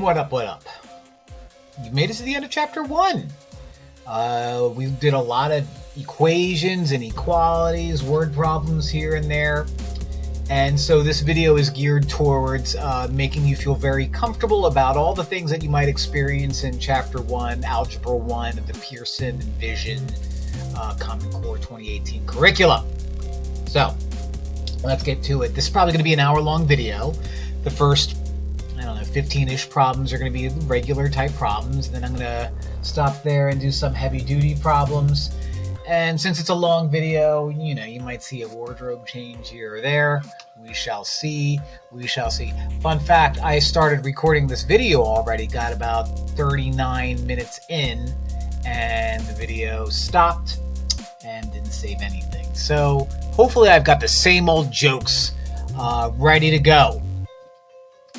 what up, what up? You made it to the end of chapter 1. We did a lot of equations, inequalities, word problems here and there. And so this video is geared towards making you feel very comfortable about all the things that you might experience in chapter 1, algebra 1 of the Pearson enVision Common Core 2018 curriculum. So let's get to it. This is probably going to be an hour-long video. The first, 15-ish problems are going to be regular type problems. Then I'm going to stop there and do some heavy-duty problems. And since it's a long video, you might see a wardrobe change here or there. We shall see. We shall see. Fun fact, I started recording this video already, got about 39 minutes in, and the video stopped and didn't save anything. So hopefully I've got the same old jokes ready to go.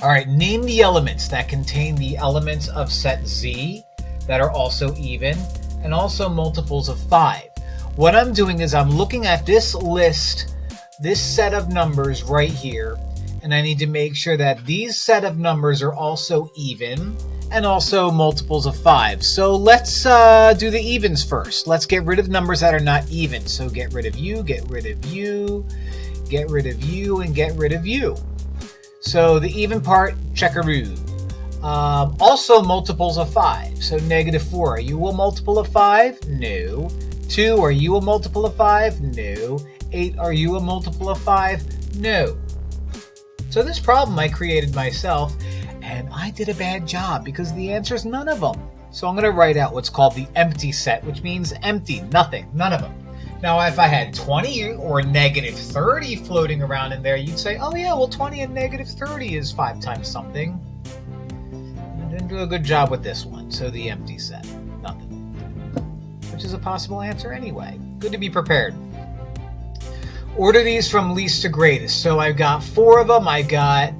All right, name the elements that contain the elements of set Z that are also even and also multiples of 5. What I'm doing is I'm looking at this list, this set of numbers right here, and I need to make sure that these set of numbers are also even and also multiples of 5. So let's do the evens first. Let's get rid of numbers that are not even. So get rid of you, get rid of you, get rid of you, and get rid of you. So the even part, checkaroo. Also multiples of 5. So -4, are you a multiple of 5? No. 2, are you a multiple of 5? No. 8, are you a multiple of 5? No. So this problem I created myself, and I did a bad job because the answer is none of them. So I'm going to write out what's called the empty set, which means empty, nothing, none of them. Now, if I had 20 or -30 floating around in there, you'd say, oh yeah, well 20 and -30 is 5 times something. I didn't do a good job with this one, so the empty set, nothing. Which is a possible answer anyway. Good to be prepared. Order these from least to greatest. So I've got 4 of them. I've got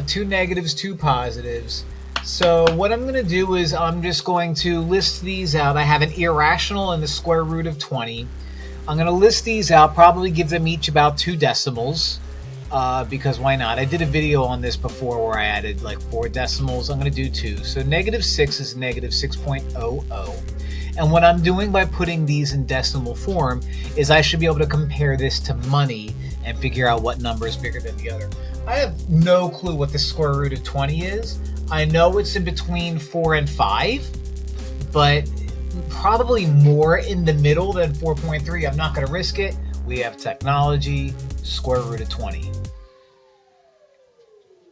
2 negatives, 2 positives. So what I'm going to do is I'm just going to list these out. I have an irrational and the square root of 20. I'm going to list these out, probably give them each about 2 decimals, because why not? I did a video on this before where I added like 4 decimals. I'm going to do 2. So -6 is -6.00. And what I'm doing by putting these in decimal form is I should be able to compare this to money and figure out what number is bigger than the other. I have no clue what the square root of 20 is. I know it's in between 4 and 5, but probably more in the middle than 4.3. I'm not going to risk it. We have technology, square root of 20.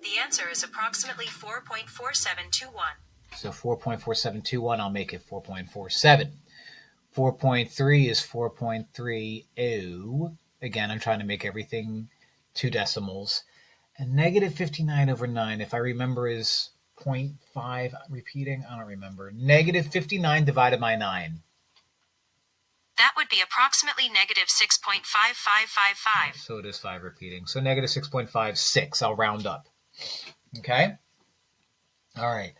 The answer is approximately 4.4721. So 4.4721, I'll make it 4.47. 4.3 is 4.30. Again, I'm trying to make everything 2 decimals. And -59/9, if I remember, is 0.5 repeating. I don't remember. -59 divided by 9. That would be approximately -6.5555. So it is 5 repeating. So -6.56. I'll round up. Okay? All right.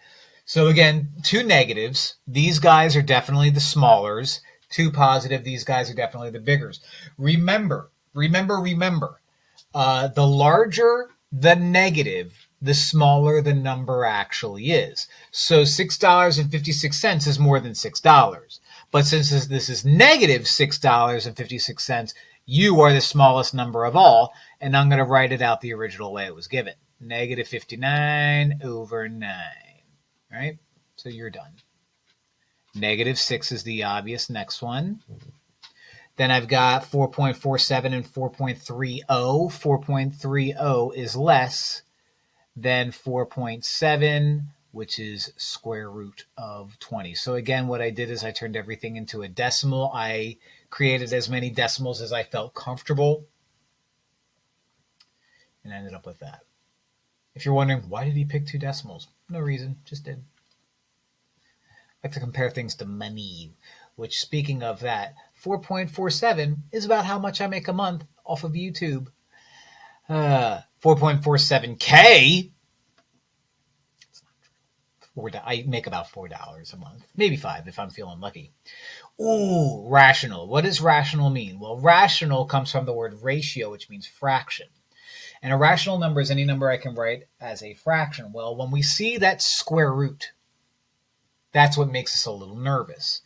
So again, 2 negatives. These guys are definitely the smallers. 2 positive. These guys are definitely the biggers. Remember. The larger the negative, the smaller the number actually is. So $6.56 is more than $6. But since this is -$6.56, you are the smallest number of all, and I'm going to write it out the original way it was given. -59/9. Right? So you're done. -6 is the obvious next one. Then I've got 4.47 and 4.30. 4.30 is less than 4.7, which is square root of 20. So again, what I did is I turned everything into a decimal. I created as many decimals as I felt comfortable and ended up with that. If you're wondering, why did he pick 2 decimals? No reason, just did. I like to compare things to money, which, speaking of that, 4.47 is about how much I make a month off of YouTube. 4.47K. That's not true. I make about $4 a month, maybe 5 if I'm feeling lucky. Ooh, rational. What does rational mean? Well, rational comes from the word ratio, which means fraction. An irrational number is any number I can write as a fraction. Well, when we see that square root, that's what makes us a little nervous.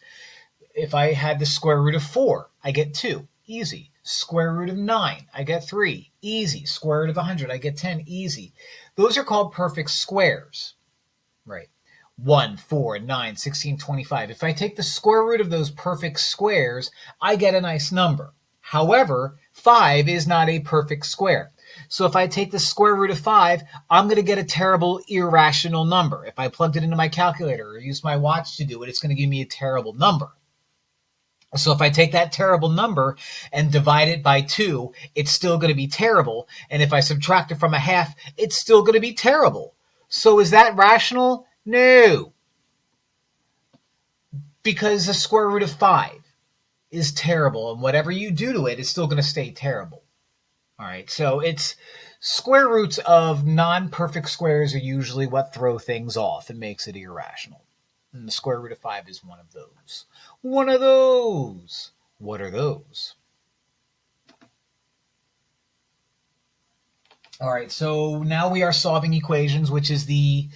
If I had the square root of 4, I get 2. Easy. Square root of 9, I get 3. Easy. Square root of 100, I get 10. Easy. Those are called perfect squares. Right. 1, 4, 9, 16, 25. If I take the square root of those perfect squares, I get a nice number. However, 5 is not a perfect square. So if I take the square root of 5, I'm going to get a terrible irrational number. If I plugged it into my calculator or used my watch to do it, it's going to give me a terrible number. So if I take that terrible number and divide it by 2, it's still going to be terrible. And if I subtract it from a half, it's still going to be terrible. So is that rational? No. Because the square root of 5 is terrible, and whatever you do to it is still going to stay terrible. All right, so it's square roots of non-perfect squares are usually what throw things off and makes it irrational. And the square root of 5 is one of those. One of those. What are those? All right, so now we are solving equations, which is the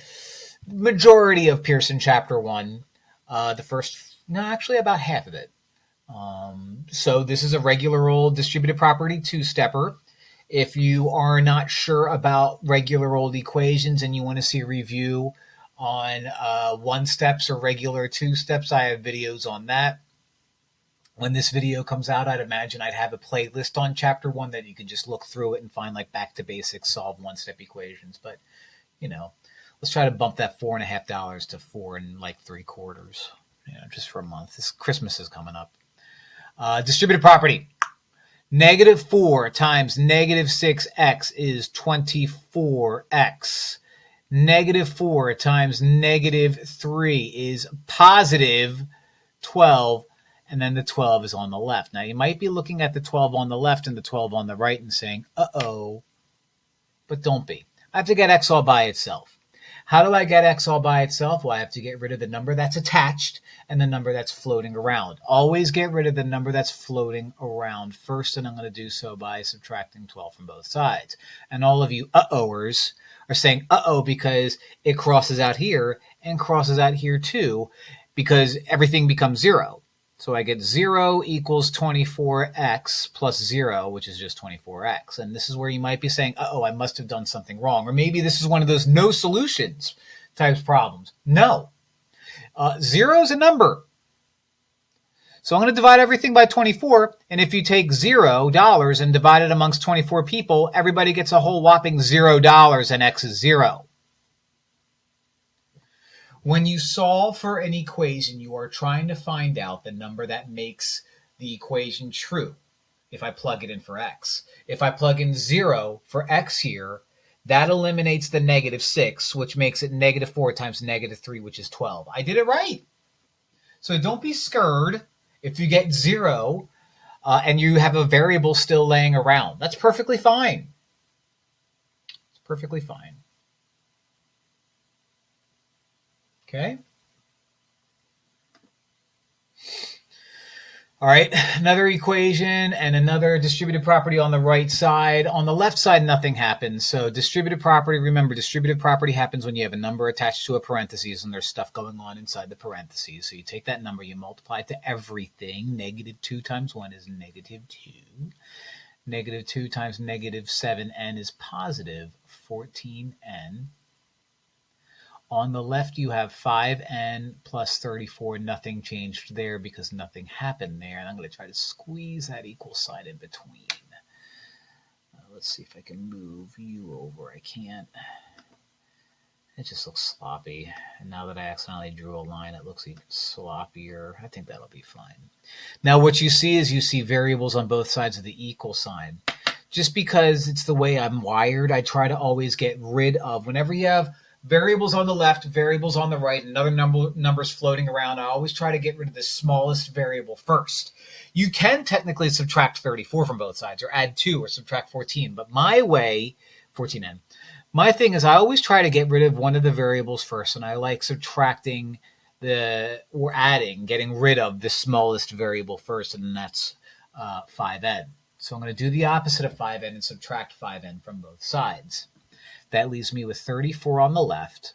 majority of Pearson Chapter 1. About half of it. So this is a regular old distributive property two-stepper. If you are not sure about regular old equations and you want to see a review on one-steps or regular two-steps, I have videos on that. When this video comes out, I'd imagine I'd have a playlist on Chapter 1 that you can just look through it and find like back to basics, solve one-step equations. But, let's try to bump that $4.50 to $4 3/4, just for a month. This Christmas is coming up. Distributive property. -4 times -6x is 24x. -4 times -3 is positive 12, and then the 12 is on the left. Now, you might be looking at the 12 on the left and the 12 on the right and saying, uh-oh, but don't be. I have to get x all by itself. How do I get x all by itself? Well, I have to get rid of the number that's attached and the number that's floating around. Always get rid of the number that's floating around first, and I'm going to do so by subtracting 12 from both sides. And all of you uh-ohers are saying uh-oh because it crosses out here and crosses out here too, because everything becomes 0. So I get 0 equals 24x plus 0, which is just 24x. And this is where you might be saying, uh-oh, I must have done something wrong. Or maybe this is one of those no solutions types problems. No. 0 is a number. So I'm going to divide everything by 24. And if you take $0 and divide it amongst 24 people, everybody gets a whole whopping $0 and x is 0. When you solve for an equation, you are trying to find out the number that makes the equation true if I plug it in for x. If I plug in 0 for x here, that eliminates the -6, which makes it -4 times -3, which is 12. I did it right. So don't be scared if you get 0 and you have a variable still laying around. That's perfectly fine. It's perfectly fine. Okay. All right, another equation and another distributive property on the right side. On the left side, nothing happens. So distributive property, remember, distributive property happens when you have a number attached to a parentheses and there's stuff going on inside the parentheses. So you take that number, you multiply it to everything. -2 times 1 is -2. -2 times -7n is positive 14n. On the left, you have 5n plus 34. Nothing changed there because nothing happened there. And I'm going to try to squeeze that equal sign in between. Let's see if I can move you over. I can't. It just looks sloppy. And now that I accidentally drew a line, it looks even sloppier. I think that'll be fine. Now, what you see is you see variables on both sides of the equal sign. Just because it's the way I'm wired, I try to always get rid of, whenever you have variables on the left, variables on the right, and other numbers floating around, I always try to get rid of the smallest variable first. You can technically subtract 34 from both sides, or add 2, or subtract 14, but my way, 14n, my thing is I always try to get rid of one of the variables first, and I like subtracting getting rid of the smallest variable first, and that's 5n. So I'm going to do the opposite of 5n and subtract 5n from both sides. That leaves me with 34 on the left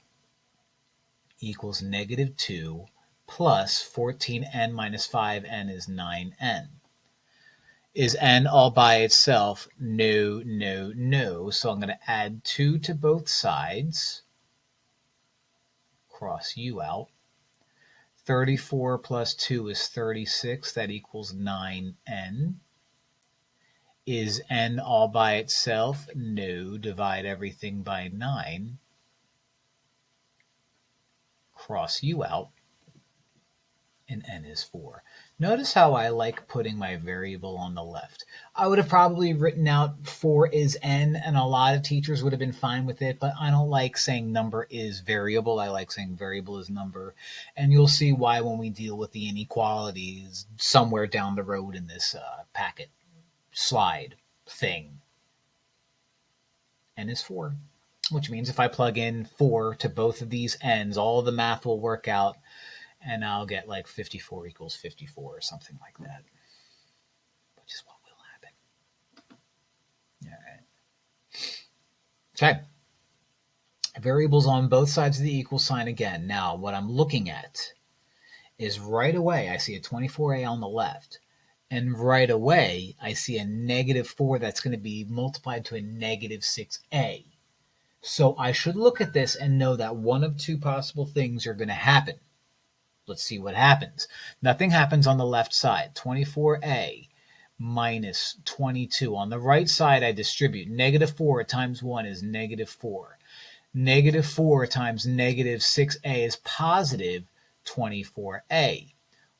equals negative 2 plus 14n minus 5n is 9n. Is n all by itself? No, no, no. So I'm going to add 2 to both sides. Cross u out. 34 plus 2 is 36. That equals 9n. Is n all by itself? No. Divide everything by 9. Cross u out. And n is 4. Notice how I like putting my variable on the left. I would have probably written out 4 is n, and a lot of teachers would have been fine with it, but I don't like saying number is variable. I like saying variable is number. And you'll see why when we deal with the inequalities somewhere down the road in this packet slide thing. N is 4, which means if I plug in 4 to both of these n's, all of the math will work out. And I'll get like 54 equals 54 or something like that, which is what will happen. All right. Okay. Variables on both sides of the equal sign again. Now, what I'm looking at is right away I see a 24a on the left. And right away I see a negative 4 that's going to be multiplied to a negative 6a. So I should look at this and know that one of two possible things are going to happen. Let's see what happens. Nothing happens on the left side. 24a minus 22. On the right side, I distribute. Negative 4 times 1 is negative 4. Negative 4 times negative 6a is positive 24a.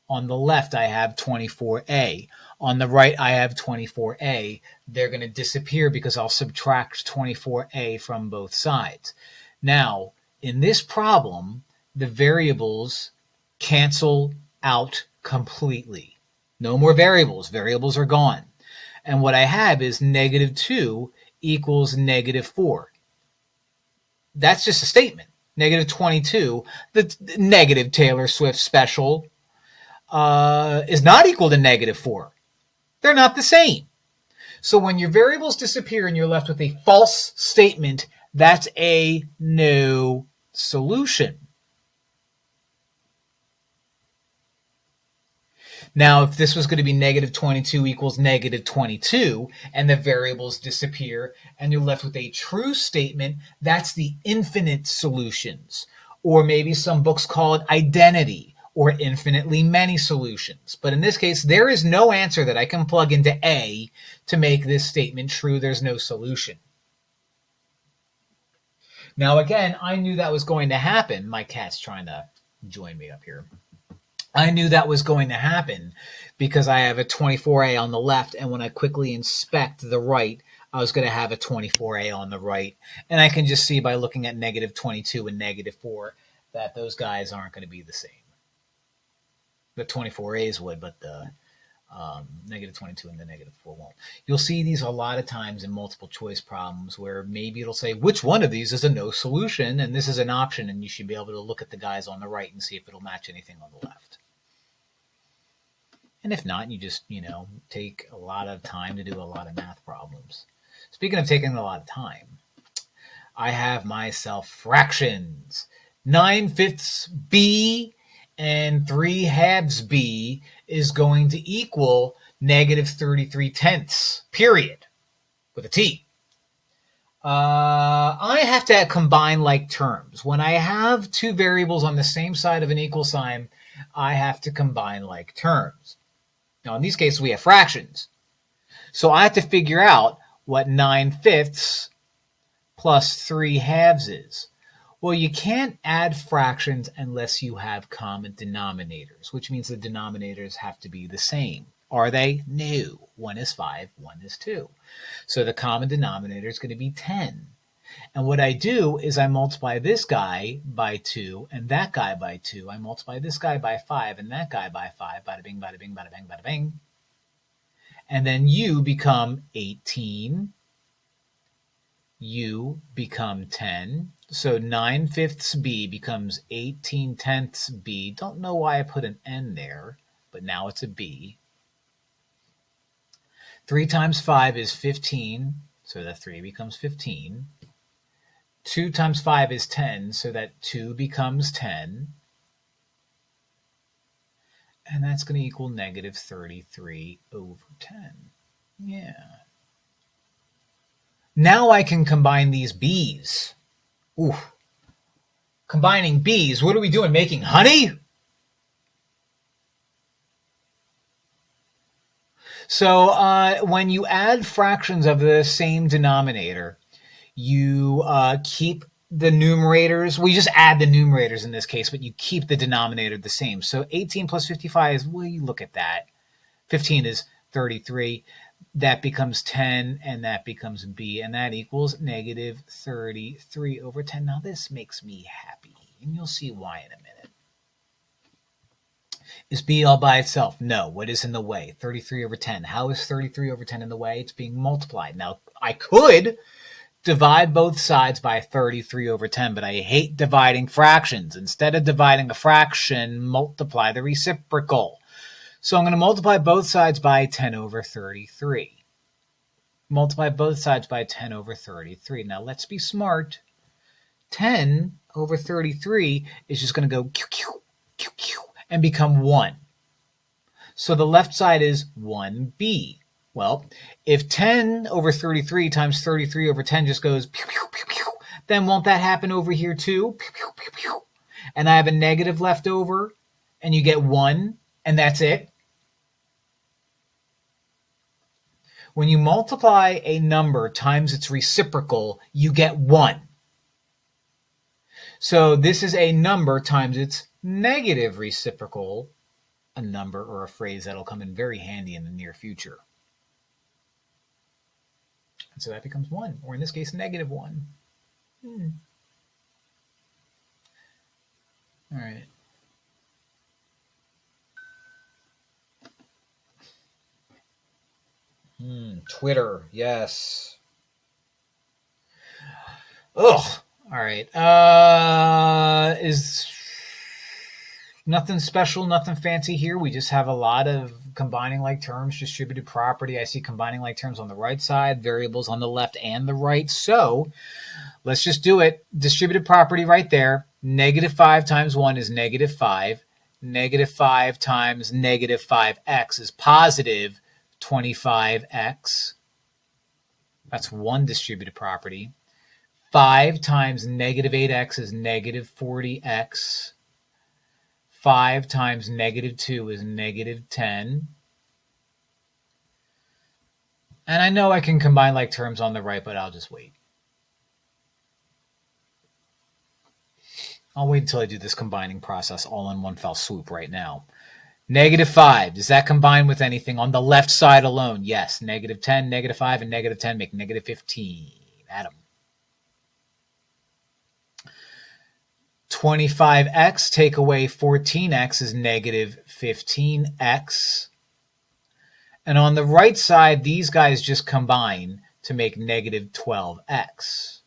On the left, I have 24a. On the right, I have 24a. They're going to disappear because I'll subtract 24a from both sides. Now, in this problem, the variables cancel out completely. No more variables. Variables are gone. And what I have is negative 2 equals negative 4. That's just a statement. Negative 22, the negative Taylor Swift special, is not equal to negative 4. They're not the same. So when your variables disappear and you're left with a false statement, that's a no solution. Now, if this was going to be negative 22 equals negative 22, and the variables disappear, and you're left with a true statement, that's the infinite solutions. Or maybe some books call it identity, or infinitely many solutions. But in this case, there is no answer that I can plug into A to make this statement true. There's no solution. Now, again, I knew that was going to happen. My cat's trying to join me up here. I knew that was going to happen because I have a 24a on the left, and when I quickly inspect the right, I was going to have a 24a on the right. And I can just see by looking at negative 22 and negative 4 that those guys aren't going to be the same. The 24a's would, but the negative 22 and the negative 4 won't. You'll see these a lot of times in multiple choice problems where maybe it'll say, which one of these is a no solution? And this is an option, and you should be able to look at the guys on the right and see if it'll match anything on the left. And if not, you just, take a lot of time to do a lot of math problems. Speaking of taking a lot of time, I have myself fractions. 9/5 b and 3/2 b is going to equal negative 33/10, period, with a t. I have to combine like terms. When I have two variables on the same side of an equal sign, I have to combine like terms. Now, in these cases, we have fractions. So I have to figure out what 9/5 plus 3/2 is. Well, you can't add fractions unless you have common denominators, which means the denominators have to be the same. Are they? No. One is 5, one is 2. So the common denominator is going to be 10. And what I do is I multiply this guy by 2 and that guy by 2. I multiply this guy by 5 and that guy by 5. Bada bing, bada bing, bada bing, bada bing. And then you become 18. You become 10. So 9/5 b becomes 18/10 b. Don't know why I put an n there, but now it's a b. 3 times 5 is 15, so that 3 becomes 15. 2 times 5 is 10, so that 2 becomes 10. And that's going to equal negative 33 over 10. Yeah. Now I can combine these B's. Ooh. Combining B's, what are we doing? Making honey? So when you add fractions of the same denominator, you keep the numerators. We just add the numerators in this case, but you keep the denominator the same. So 18 plus 55 is, well, you look at that. 15 is 33. That becomes 10, and that becomes B, and that equals negative 33 over 10. Now this makes me happy, and you'll see why in a minute. Is B all by itself? No. What is in the way? 33 over 10. How is 33 over 10 in the way? It's being multiplied. Now, I could divide both sides by 33 over 10, but I hate dividing fractions. Instead of dividing a fraction, multiply the reciprocal. So I'm going to multiply both sides by 10 over 33. Multiply both sides by 10 over 33. Now, let's be smart. 10 over 33 is just going to go and become 1. So the left side is 1b. Well, if 10 over 33 times 33 over 10 just goes then won't that happen over here too? And I have a negative left over, and you get 1, and that's it. When you multiply a number times its reciprocal, you get 1. So this is a number times its negative reciprocal, a number or a phrase that'll come in very handy in the near future. And so that becomes 1, or in this case, negative 1. All right. Twitter, yes. Ugh. All right. Is nothing special, nothing fancy here. We just have a lot of combining like terms, distributive property. I see combining like terms on the right side, variables on the left and the right. So let's just do it. Distributive property right there. Negative 5 times 1 is negative 5. Negative 5 times negative 5x is positive 25x. That's one distributive property. 5 times negative 8x is negative 40x. 5 times negative 2 is negative 10. And I know I can combine like terms on the right, but I'll just wait. I'll wait until I do this combining process all in one fell swoop right now. Negative 5, does that combine with anything on the left side alone? Yes. Negative 10, negative 5, and negative 10 make negative 15. Adam. 25x, take away 14x is negative 15x. And on the right side, these guys just combine to make negative 12x.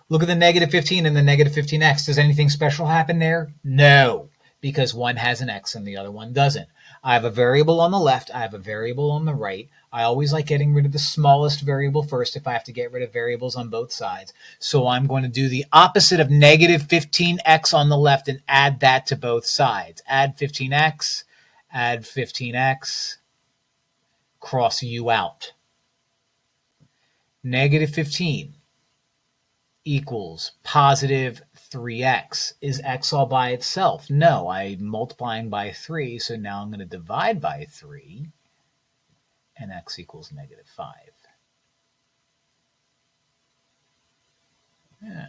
Look at the negative 15 and the negative 15x. Does anything special happen there? No, because one has an x and the other one doesn't. I have a variable on the left. I have a variable on the right. I always like getting rid of the smallest variable first if I have to get rid of variables on both sides. So I'm going to do the opposite of negative 15x on the left and add that to both sides. Add 15x, add 15x, cross u out. Negative 15 equals positive 3x. Is x all by itself? No, I'm multiplying by 3, so now I'm going to divide by 3, and x equals negative 5. Yeah.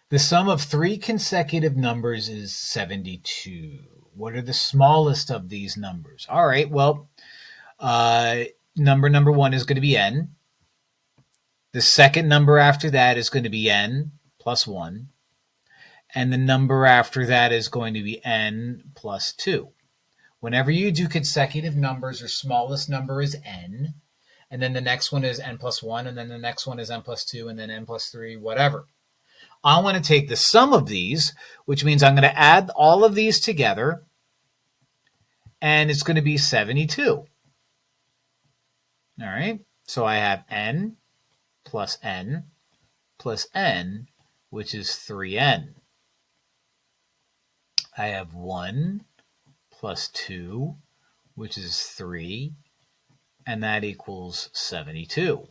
The sum of 3 consecutive numbers is 72. What are the smallest of these numbers? All right, well, number 1 is going to be n. The second number after that is going to be n plus 1. And the number after that is going to be n plus 2. Whenever you do consecutive numbers, your smallest number is n. And then the next one is n plus 1. And then the next one is n plus 2. And then n plus 3, whatever. I want to take the sum of these, which means I'm going to add all of these together, and it's going to be 72. All right, so I have n plus n, which is 3n. I have 1 plus 2, which is 3, and that equals 72.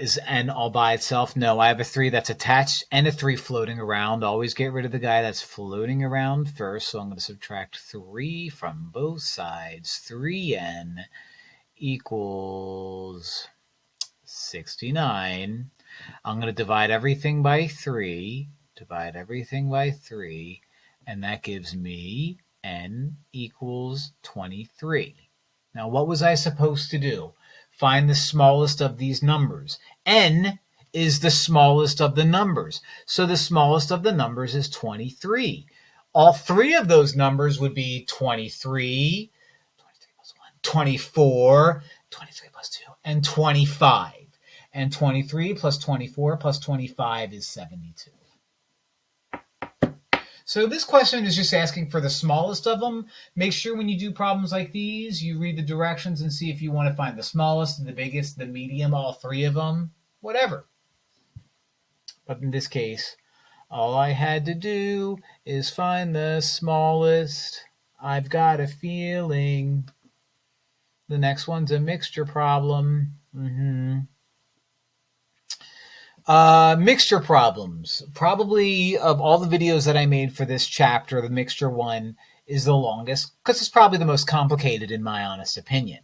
Is n all by itself? No, I have a 3 that's attached and a 3 floating around. Always get rid of the guy that's floating around first. So I'm going to subtract 3 from both sides. 3n equals 69. I'm going to divide everything by 3. And that gives me n equals 23. Now, what was I supposed to do? Find the smallest of these numbers. N is the smallest of the numbers. So the smallest of the numbers is 23. All three of those numbers would be 23, 23 plus 1, 24, 23 plus 2, and 25. And 23 plus 24 plus 25 is 72. So this question is just asking for the smallest of them. Make sure when you do problems like these, you read the directions and see if you want to find the smallest, the biggest, the medium, all three of them, whatever. But in this case, all I had to do is find the smallest. I've got a feeling the next one's a mixture problem. Mixture problems. Probably of all the videos that I made for this chapter, the mixture one is the longest because it's probably the most complicated in my honest opinion.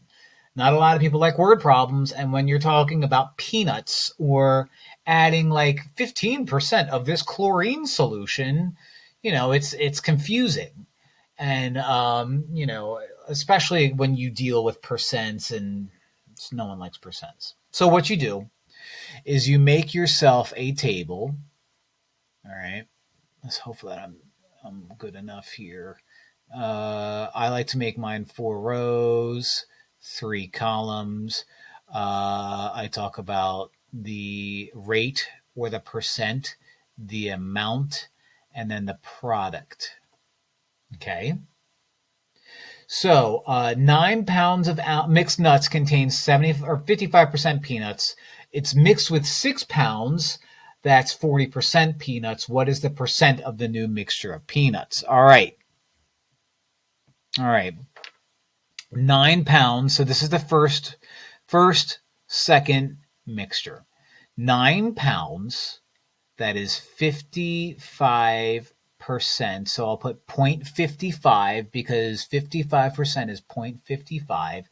Not a lot of people like word problems, and when you're talking about peanuts or adding like 15% of this chlorine solution, it's confusing. And, especially when you deal with percents, and no one likes percents. So what you do is you make yourself a table. All right. Let's hope that I'm good enough here. I like to make mine 4 rows, 3 columns. I talk about the rate or the percent, the amount, and then the product. Okay. So 9 pounds of mixed nuts contains 70 or 55% peanuts. It's mixed with 6 pounds. That's 40% peanuts. What is the percent of the new mixture of peanuts? All right. 9 pounds. So this is the first, second mixture. 9 pounds. That is 55%. So I'll put 0.55 because 55% is 0.55.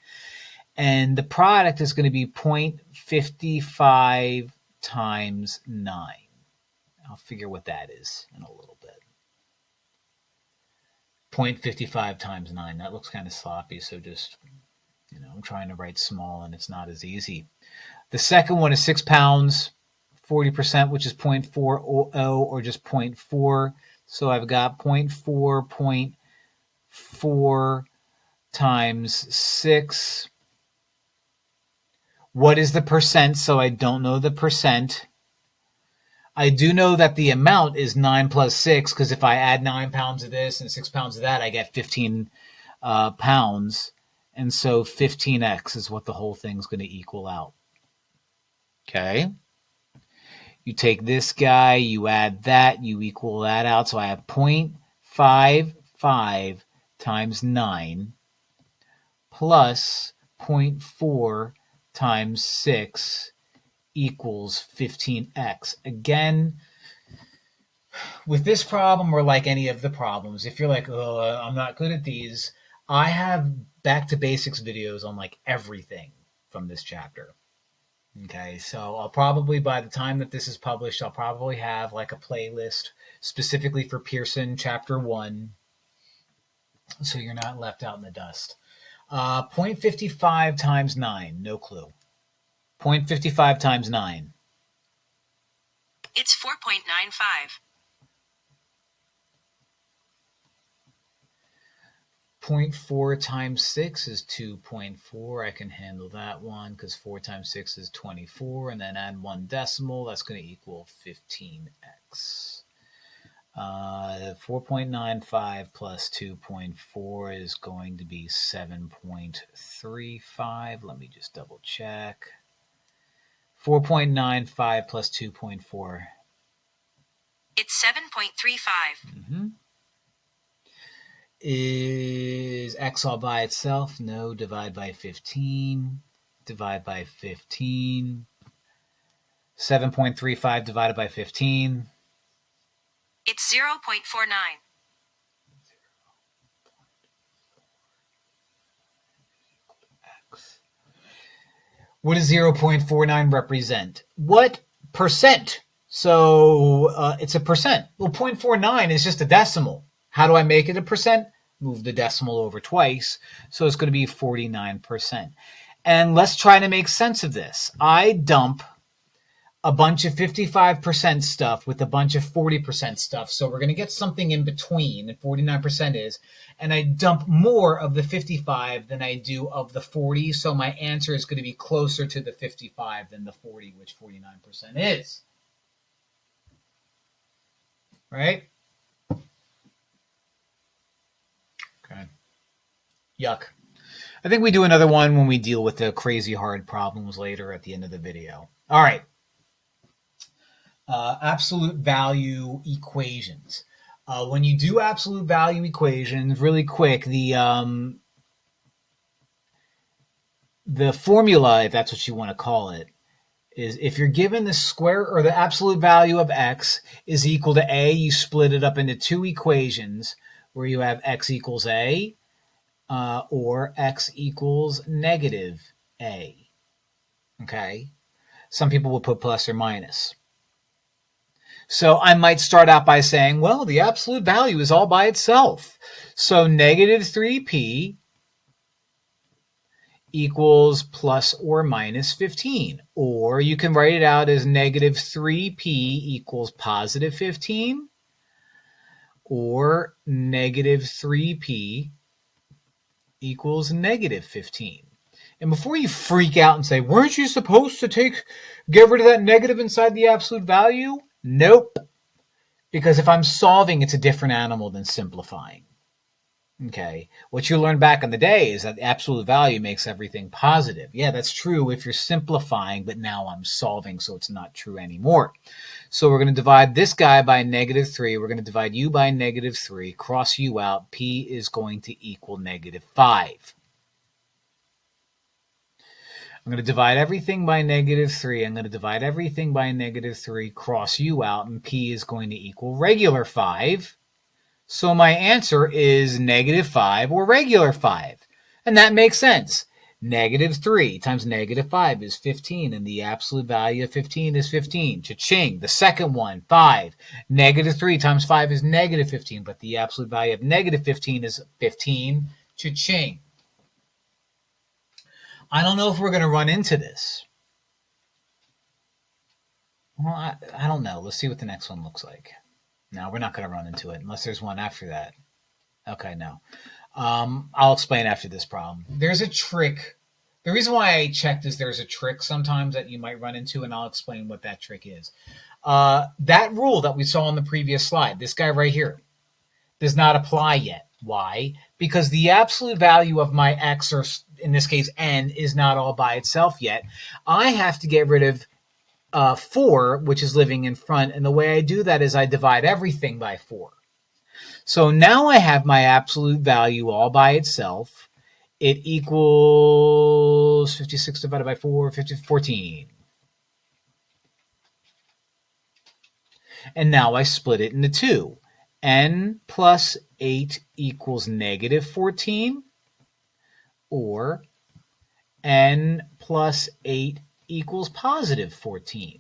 And the product is going to be 0.55 times 9. I'll figure what that is in a little bit. 0.55 times 9. That looks kind of sloppy, so just, I'm trying to write small and it's not as easy. The second one is 6 pounds, 40%, which is 0.40 or just 0.4. So I've got 0.4 times 6. What is the percent? So I don't know the percent. I do know that the amount is 9 plus 6, because if I add 9 pounds of this and 6 pounds of that, I get 15 pounds. And so 15x is what the whole thing's going to equal out. Okay. You take this guy, you add that, you equal that out. So I have 0.55 times 9 plus 0.4 times 6 equals 15x. Again, with this problem or like any of the problems, if you're like, oh, I'm not good at these, I have back to basics videos on like everything from this chapter. Okay, so I'll probably, by the time that this is published, I'll probably have like a playlist specifically for Pearson chapter 1, so you're not left out in the dust. 0.55 times 9, no clue. 0.55 times 9. It's 4.95. 0.4 times 6 is 2.4. I can handle that one because 4 times 6 is 24. And then add one decimal. That's going to equal 15x. 4.95 plus 2.4 is going to be 7.35. Let me just double check. 4.95 plus 2.4. It's 7.35. Is x all by itself? No. Divide by 15. Divide by 15. 7.35 divided by 15. It's 0.49. What does 0.49 represent? What percent? So it's a percent. Well, 0.49 is just a decimal. How do I make it a percent? Move the decimal over twice. So it's going to be 49%. And let's try to make sense of this. I dump a bunch of 55% stuff with a bunch of 40% stuff. So we're going to get something in between, and 49% is, and I dump more of the 55 than I do of the 40. So my answer is going to be closer to the 55 than the 40, which 49% is. Right? Okay. Yuck. I think we do another one when we deal with the crazy hard problems later at the end of the video. All right. Absolute value equations. When you do absolute value equations, really quick, the formula, if that's what you want to call it, is if you're given the square or the absolute value of x is equal to a, you split it up into two equations where you have x equals a or x equals negative a. Okay? Some people will put plus or minus. So I might start out by saying, well, the absolute value is all by itself. So negative 3p equals plus or minus 15. Or you can write it out as negative 3p equals positive 15. Or negative 3p equals negative 15. And before you freak out and say, weren't you supposed to get rid of that negative inside the absolute value? Nope. Because if I'm solving, it's a different animal than simplifying. Okay. What you learned back in the day is that the absolute value makes everything positive. Yeah, that's true if you're simplifying, but now I'm solving, so it's not true anymore. So we're going to divide this guy by negative 3. We're going to divide u by negative 3. Cross u out. P is going to equal negative 5. I'm going to divide everything by negative 3. I'm going to divide everything by negative 3, cross u out, and p is going to equal regular 5. So my answer is negative 5 or regular 5. And that makes sense. Negative 3 times negative 5 is 15, and the absolute value of 15 is 15. Cha-ching. The second one, 5. Negative 3 times 5 is negative 15, but the absolute value of negative 15 is 15. Cha-ching. I don't know if we're going to run into this. Well, I don't know. Let's see what the next one looks like. No, we're not going to run into it unless there's one after that. Okay, no. I'll explain after this problem. There's a trick. The reason why I checked is there's a trick sometimes that you might run into, and I'll explain what that trick is. That rule that we saw on the previous slide, this guy right here, does not apply yet. Why? Because the absolute value of my x, or in this case n, is not all by itself yet. I have to get rid of 4, which is living in front, and the way I do that is I divide everything by 4. So now I have my absolute value all by itself. It equals 56 divided by 4, 14. And now I split it into 2. N plus 8 equals negative 14, or n plus 8 equals positive 14.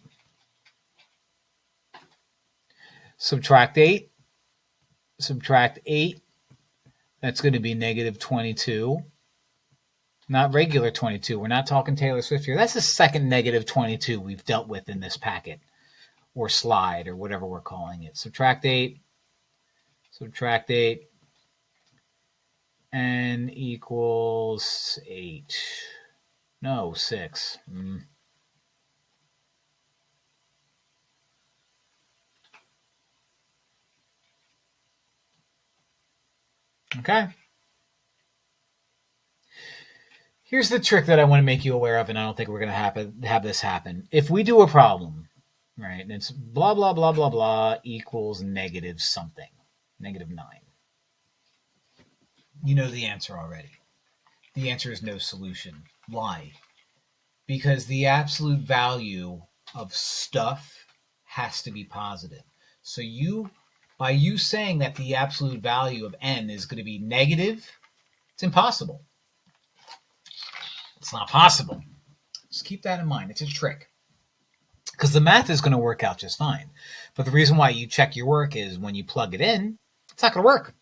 Subtract 8. Subtract 8. That's going to be negative 22. Not regular 22. We're not talking Taylor Swift here. That's the second negative 22 we've dealt with in this packet, or slide, or whatever we're calling it. Subtract 8. Subtract 8. n equals 8. No, 6. Okay. Here's the trick that I want to make you aware of, and I don't think we're going to have this happen. If we do a problem, right, and it's blah, blah, blah, blah, blah equals negative something, negative 9. You know the answer already. The answer is no solution. Why? Because the absolute value of stuff has to be positive. So by you saying that the absolute value of n is going to be negative, it's impossible. It's not possible. Just keep that in mind. It's a trick. Because the math is going to work out just fine. But the reason why you check your work is when you plug it in, it's not going to work.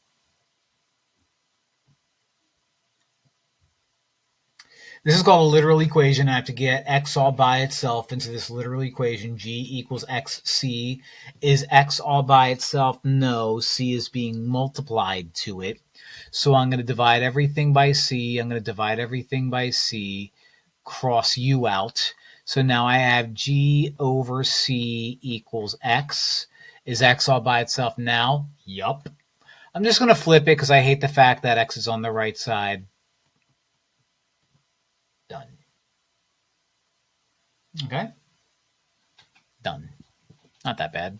This is called a literal equation. I have to get x all by itself into this literal equation. G equals xc. Is x all by itself? No. C is being multiplied to it. So I'm going to divide everything by c. I'm going to divide everything by c. Cross u out. So now I have g over c equals x. Is x all by itself now? Yup. I'm just going to flip it because I hate the fact that x is on the right side. Done. Okay. Done. Not that bad.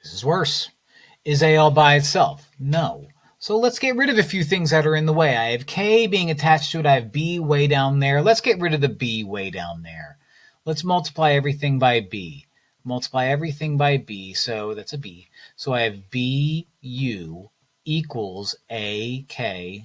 This is worse. Is A all by itself? No. So let's get rid of a few things that are in the way. I have K being attached to it. I have B way down there. Let's get rid of the B way down there. Let's multiply everything by B. Multiply everything by B. So that's a B. So I have BU equals AK.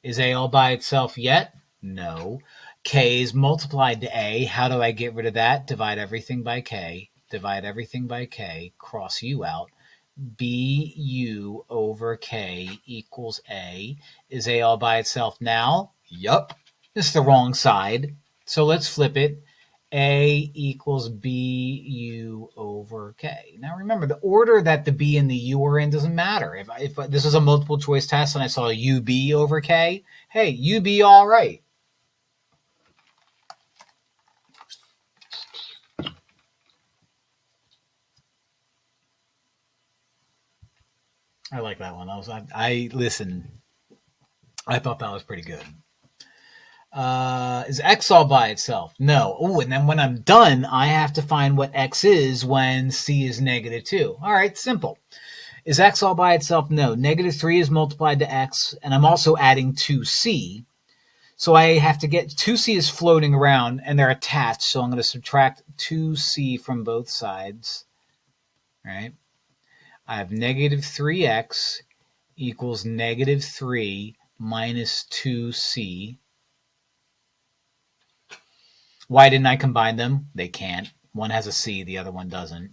Is A all by itself yet? No. K is multiplied to A. How do I get rid of that? Divide everything by K. Divide everything by K. Cross U out. BU over K equals A. Is A all by itself now? Yup. This is the wrong side. So let's flip it. A equals BU over K. Now remember, the order that the B and the U are in doesn't matter. If this was a multiple choice test and I saw UB over K, hey, UB all right. I like that one. I listen. I thought that was pretty good. Is x all by itself? No. Oh, and then when I'm done, I have to find what x is when c is negative 2. All right, simple. Is x all by itself? No. Negative 3 is multiplied to x, and I'm also adding 2c. So I have to get 2c is floating around, and they're attached, so I'm going to subtract 2c from both sides. All right. I have negative 3x equals negative 3 minus 2c. Why didn't I combine them? They can't. One has a c, the other one doesn't.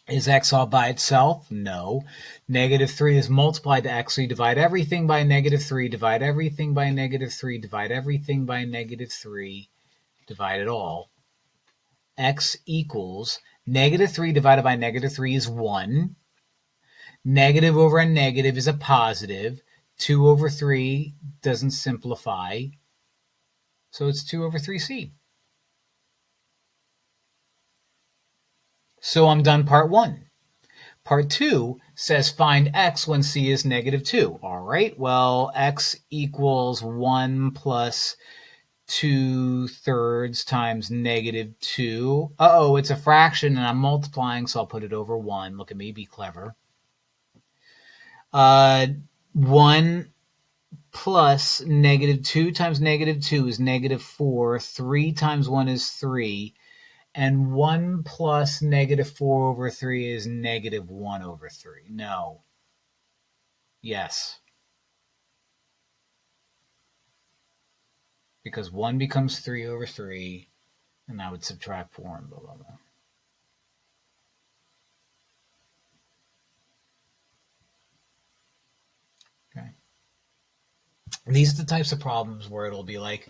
Is x all by itself? No. Negative 3 is multiplied to x, so you divide everything by negative 3, divide everything by negative 3, divide everything by negative 3, divide it all. X equals negative 3 divided by negative 3 is 1. Negative over a negative is a positive. 2 over 3 doesn't simplify. So it's 2 over 3c. So I'm done part 1. Part 2 says find x when c is negative 2. All right, well, x equals 1 plus 2/3 times negative 2. Uh-oh, it's a fraction, and I'm multiplying, so I'll put it over 1. Look at me, be clever. 1 plus negative 2 times negative 2 is negative 4. 3 times 1 is 3. And 1 plus negative 4 over 3 is negative 1 over 3. No. Yes. Because 1 becomes 3 over 3, and I would subtract 4 and blah, blah, blah. Okay. These are the types of problems where it'll be like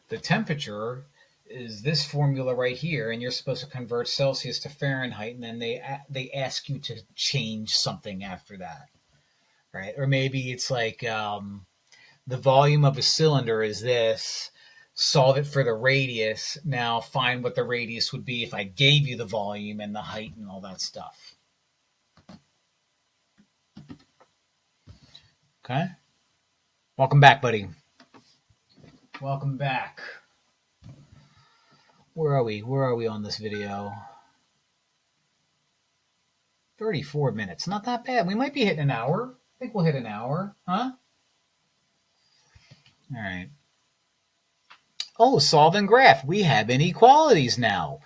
the temperature is this formula right here, and you're supposed to convert Celsius to Fahrenheit, and then they ask you to change something after that, right? Or maybe it's like the volume of a cylinder is this. Solve it for the radius. Now find what the radius would be if I gave you the volume and the height and all that stuff. Okay. Welcome back, buddy. Welcome back. Where are we? Where are we on this video? 34 minutes. Not that bad. We might be hitting an hour. I think we'll hit an hour. Huh? All right. Oh, solving graph. We have inequalities now.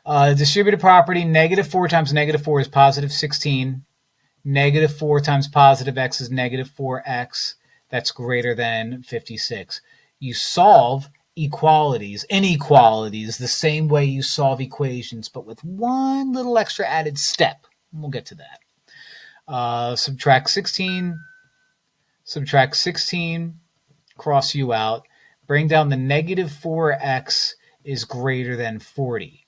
Distributive property, -4 times -4 is positive 16. -4 times positive x is -4x. That's greater than 56. You solve inequalities, the same way you solve equations, but with one little extra added step. We'll get to that. Subtract 16, cross you out. Bring down the -4x is greater than 40.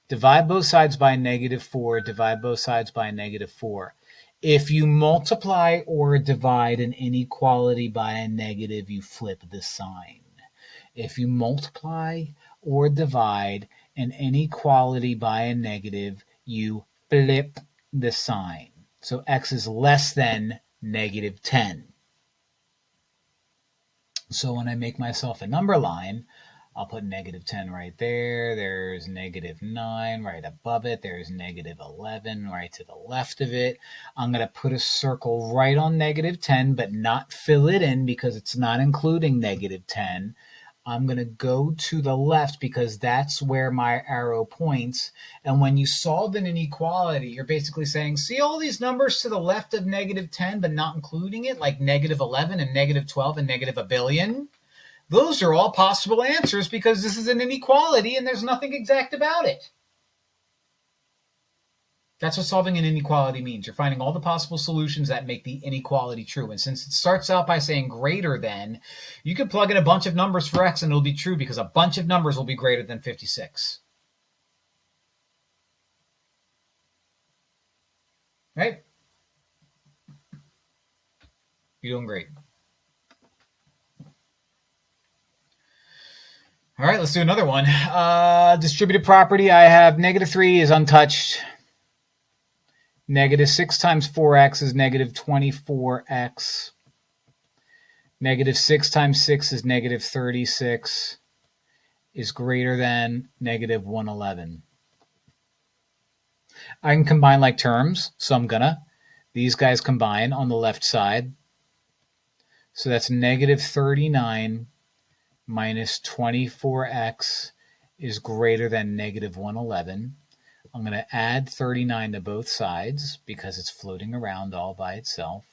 Divide both sides by -4, divide both sides by -4. If you multiply or divide an inequality by a negative, you flip the sign. If you multiply or divide an inequality by a negative, you flip the sign. So x is less than -10. So when I make myself a number line, I'll put -10 right there. There's -9 right above it. There's -11 right to the left of it. I'm going to put a circle right on -10, but not fill it in because it's not including -10. I'm going to go to the left because that's where my arrow points. And when you solve an inequality, you're basically saying, see all these numbers to the left of -10, but not including it, like -11 and -12 and -1 billion? Those are all possible answers because this is an inequality and there's nothing exact about it. That's what solving an inequality means. You're finding all the possible solutions that make the inequality true. And since it starts out by saying greater than, you can plug in a bunch of numbers for x and it'll be true because a bunch of numbers will be greater than 56. Right? You're doing great. All right, let's do another one. Distributive property, I have -3 is untouched. -6 times 4x is -24x. -6 times 6 is -36 is greater than -111. I can combine like terms, so I'm gonna. These guys combine on the left side. So that's -39 minus 24x is greater than -111. I'm going to add 39 to both sides because it's floating around all by itself.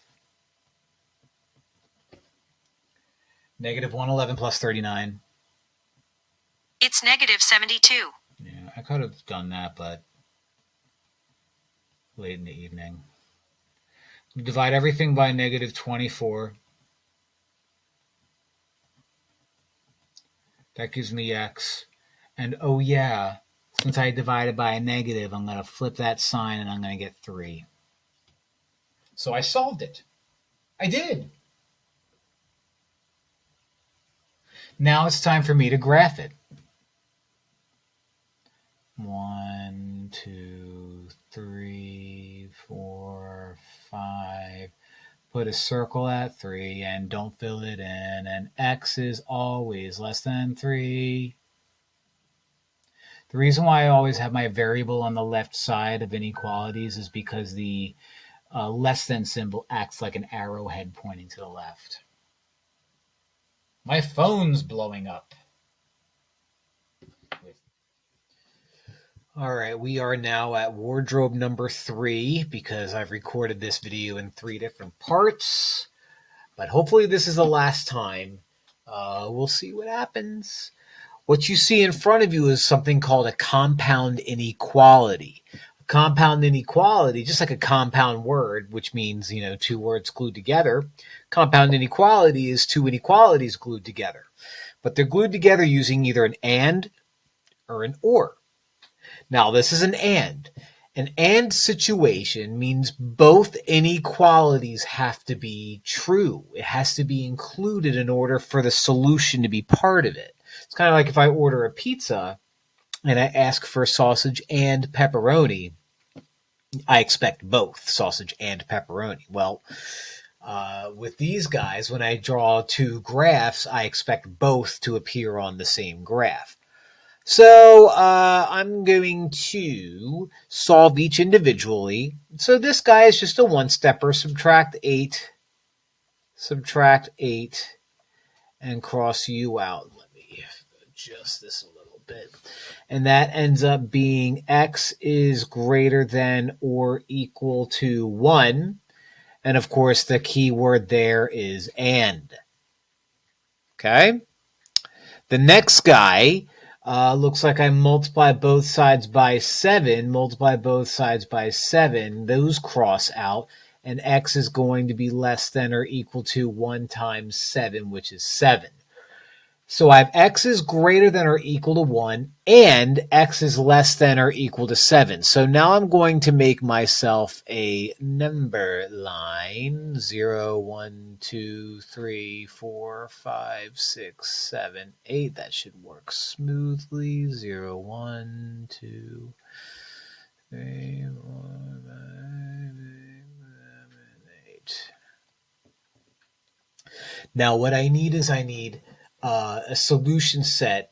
-111 plus 39. It's -72. Yeah, I could have done that, but late in the evening. Divide everything by -24. That gives me x. And oh yeah, since I divided by a negative, I'm going to flip that sign and I'm going to get 3. So I solved it. I did. Now it's time for me to graph it. 1, 2, 3, 4, 5. Put a circle at 3 and don't fill it in. And x is always less than 3. The reason why I always have my variable on the left side of inequalities is because the less than symbol acts like an arrowhead pointing to the left. My phone's blowing up. All right, we are now at wardrobe number 3 because I've recorded this video in 3 different parts. But hopefully this is the last time. We'll see what happens. What you see in front of you is something called a compound inequality. A compound inequality, just like a compound word, which means, 2 words glued together. Compound inequality is 2 inequalities glued together. But they're glued together using either an and or an or. Now, this is an and. An and situation means both inequalities have to be true. It has to be included in order for the solution to be part of it. It's kind of like if I order a pizza and I ask for sausage and pepperoni, I expect both sausage and pepperoni. Well, with these guys, when I draw two graphs, I expect both to appear on the same graph. So I'm going to solve each individually. So this guy is just a one-stepper. Subtract 8, and cross u out. Let me adjust this a little bit. And that ends up being x is greater than or equal to 1. And of course, the key word there is and. Okay? The next guy looks like I multiply both sides by 7. Multiply both sides by 7. Those cross out. And x is going to be less than or equal to 1 times 7, which is 7. So I have x is greater than or equal to 1, and x is less than or equal to 7. So now I'm going to make myself a number line. 0, 1, 2, 3, 4, 5, 6, 7, 8. That should work smoothly. 0, 1, 2, 3, 4, 5, 6, 7, 8. Now what I need is a solution set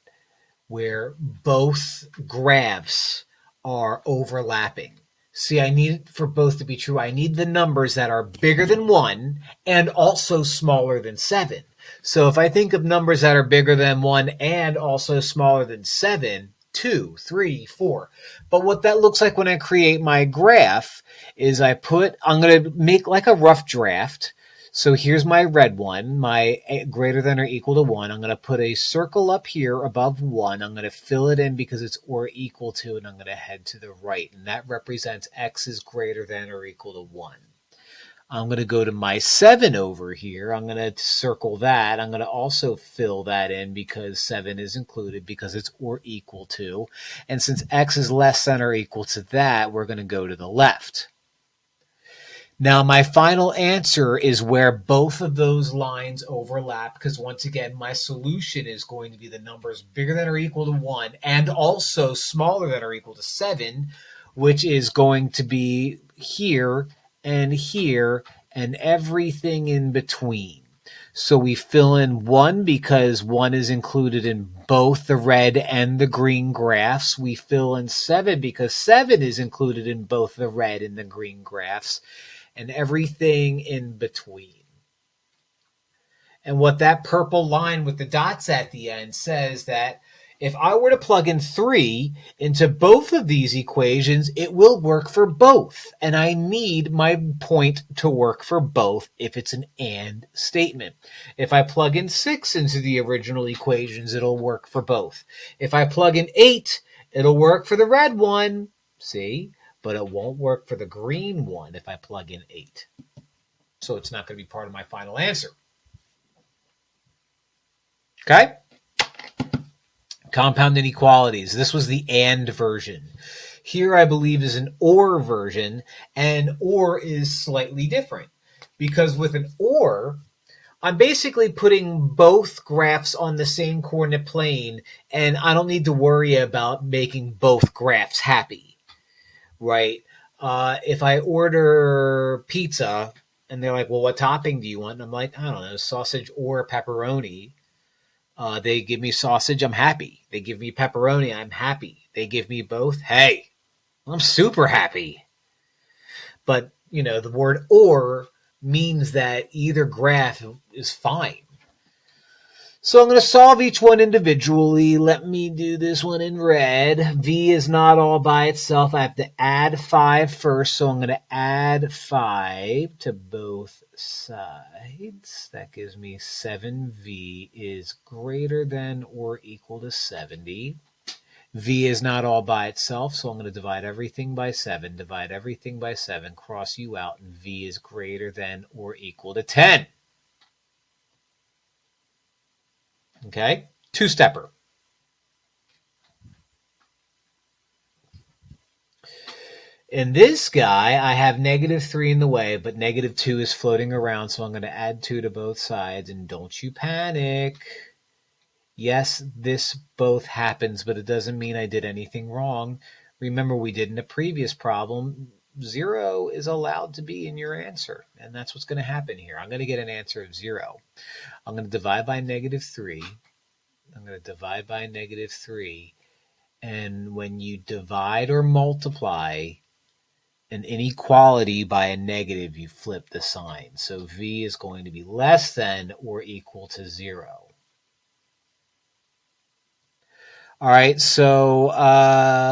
where both graphs are overlapping. See, I need it for both to be true. I need the numbers that are bigger than 1 and also smaller than 7. So if I think of numbers that are bigger than 1 and also smaller than 7, 2, 3, 4. But what that looks like when I create my graph is I'm going to make like a rough draft. So here's my red one, my greater than or equal to 1. I'm going to put a circle up here above 1. I'm going to fill it in because it's or equal to, and I'm going to head to the right. And that represents x is greater than or equal to 1. I'm going to go to my 7 over here. I'm going to circle that. I'm going to also fill that in because 7 is included because it's or equal to. And since x is less than or equal to that, we're going to go to the left. Now, my final answer is where both of those lines overlap because, once again, my solution is going to be the numbers bigger than or equal to 1 and also smaller than or equal to 7, which is going to be here and everything in between. So we fill in 1 because 1 is included in both the red and the green graphs. We fill in 7 because 7 is included in both the red and the green graphs. And everything in between. And what that purple line with the dots at the end says that if I were to plug in 3 into both of these equations, it will work for both. And I need my point to work for both if it's an and statement. If I plug in 6 into the original equations, it'll work for both. If I plug in 8, it'll work for the red one. See? But it won't work for the green one if I plug in 8. So it's not going to be part of my final answer. Okay? Compound inequalities. This was the and version. Here, I believe, is an or version, and or is slightly different. Because with an or, I'm basically putting both graphs on the same coordinate plane, and I don't need to worry about making both graphs happy. Right? If I order pizza and they're like, well, what topping do you want? And I'm like, I don't know, sausage or pepperoni. They give me sausage, I'm happy. They give me pepperoni, I'm happy. They give me both, hey, I'm super happy. But, the word or means that either graph is fine. So I'm going to solve each one individually. Let me do this one in red. V is not all by itself. I have to add 5 first. So I'm going to add 5 to both sides. That gives me 7V is greater than or equal to 70. V is not all by itself, so I'm going to divide everything by 7. Divide everything by 7. Cross U out, and V is greater than or equal to 10. Okay, two-stepper. In this guy, I have -3 in the way, but -2 is floating around, so I'm going to add 2 to both sides, and don't you panic. Yes, this both happens, but it doesn't mean I did anything wrong. Remember, we did in a previous problem, 0 is allowed to be in your answer, and that's what's going to happen here. I'm going to get an answer of 0. I'm going to divide by -3. I'm going to divide by -3, and when you divide or multiply an inequality by a negative, you flip the sign. So v is going to be less than or equal to 0. All right, so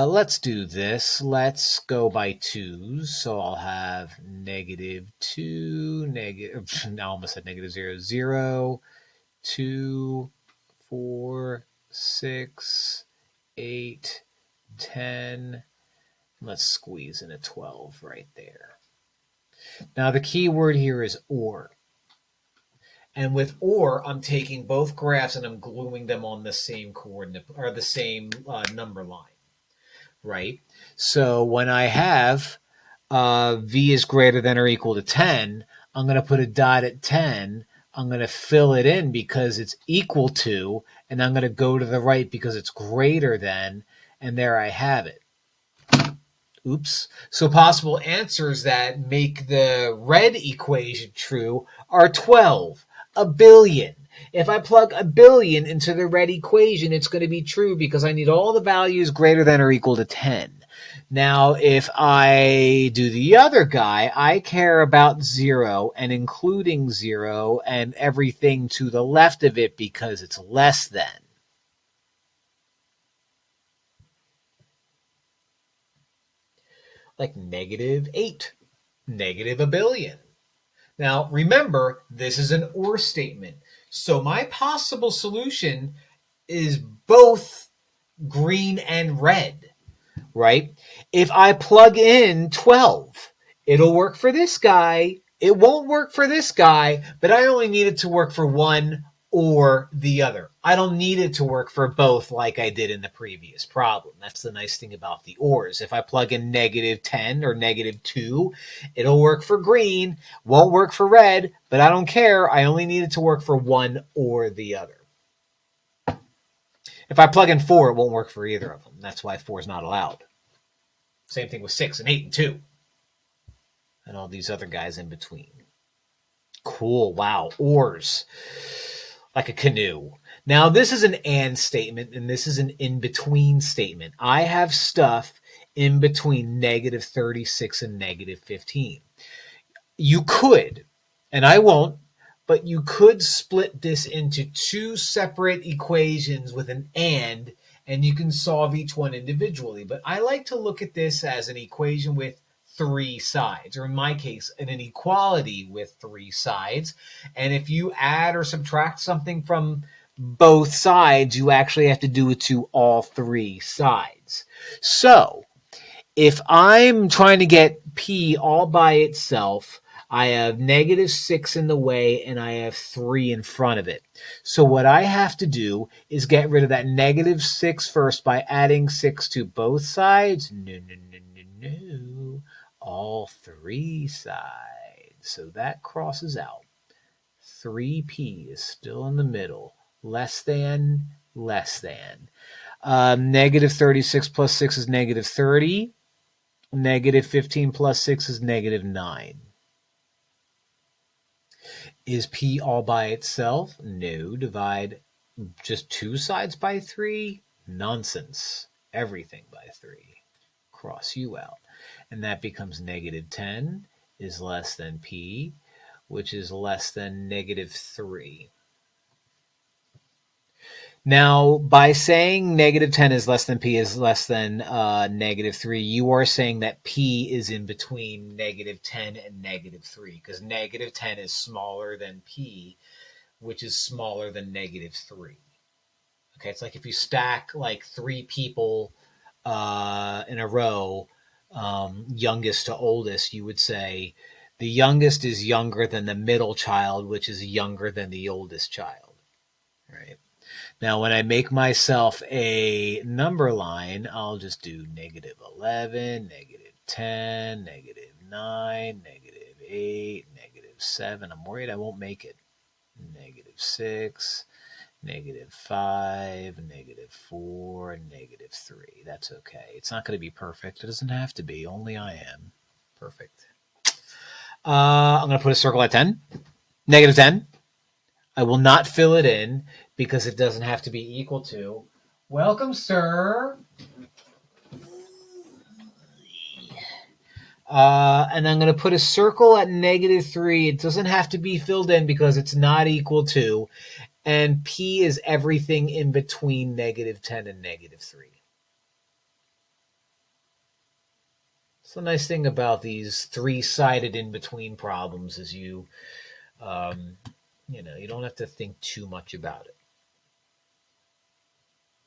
let's do this. Let's go by 2s. So I'll have -2, I almost said -0, 0, 2, 4, 6, 8, 10. Let's squeeze in a 12 right there. Now the key word here is or. And with or, I'm taking both graphs and I'm gluing them on the same coordinate or the same number line, right? So when I have v is greater than or equal to 10, I'm going to put a dot at 10. I'm going to fill it in because it's equal to, and I'm going to go to the right because it's greater than, and there I have it. Oops. So possible answers that make the red equation true are 12, a billion. If I plug a billion into the red equation, it's going to be true because I need all the values greater than or equal to 10. Now, if I do the other guy, I care about 0 and including 0 and everything to the left of it because it's less than. Like -8, negative a billion. Now, remember, this is an or statement. So my possible solution is both green and red, right? If I plug in 12, it'll work for this guy. It won't work for this guy, but I only need it to work for one or the other. I don't need it to work for both like I did in the previous problem. That's the nice thing about the ors. If I plug in -10 or -2, it'll work for green, won't work for red, but I don't care. I only need it to work for one or the other. If I plug in 4, it won't work for either of them. That's why 4 is not allowed. Same thing with 6 and 8 and 2. And all these other guys in between. Cool. Wow. Ors. Like a canoe. Now, this is an and statement, and this is an in-between statement. I have stuff in between -36 and -15. You could, and I won't, but you could split this into 2 separate equations with an and you can solve each one individually. But I like to look at this as an equation with 3 sides, or in my case, an inequality with 3 sides. And if you add or subtract something from both sides, you actually have to do it to all 3 sides. So if I'm trying to get P all by itself, I have -6 in the way and I have 3 in front of it. So what I have to do is get rid of that -6 first by adding 6 to both sides. No. All 3 sides. So that crosses out. 3p is still in the middle. Less than. -36 plus 6 is -30. -15 plus 6 is -9. Is p all by itself? No. Divide just 2 sides by 3? Nonsense. Everything by 3. Cross you out. And that becomes -10 is less than p, which is less than -3. Now, by saying -10 is less than p is less than -3, you are saying that p is in between -10 and -3, because -10 is smaller than p, which is smaller than -3. Okay, it's like if you stack like 3 people in a row, youngest to oldest, you would say the youngest is younger than the middle child, which is younger than the oldest child, right? Now, when I make myself a number line, I'll just do -11, 10, negative 9, negative 8, negative 7. I'm worried I won't make it. Negative 6, negative 5, negative 4, negative 3. That's okay. It's not going to be perfect. It doesn't have to be. Only I am perfect. I'm going to put a circle at 10. Negative 10. I will not fill it in because it doesn't have to be equal to. Welcome, sir. And I'm going to put a circle at negative 3. It doesn't have to be filled in because it's not equal to. And P is everything in between negative 10 and negative 3. So the nice thing about these three-sided in-between problems is you don't have to think too much about it.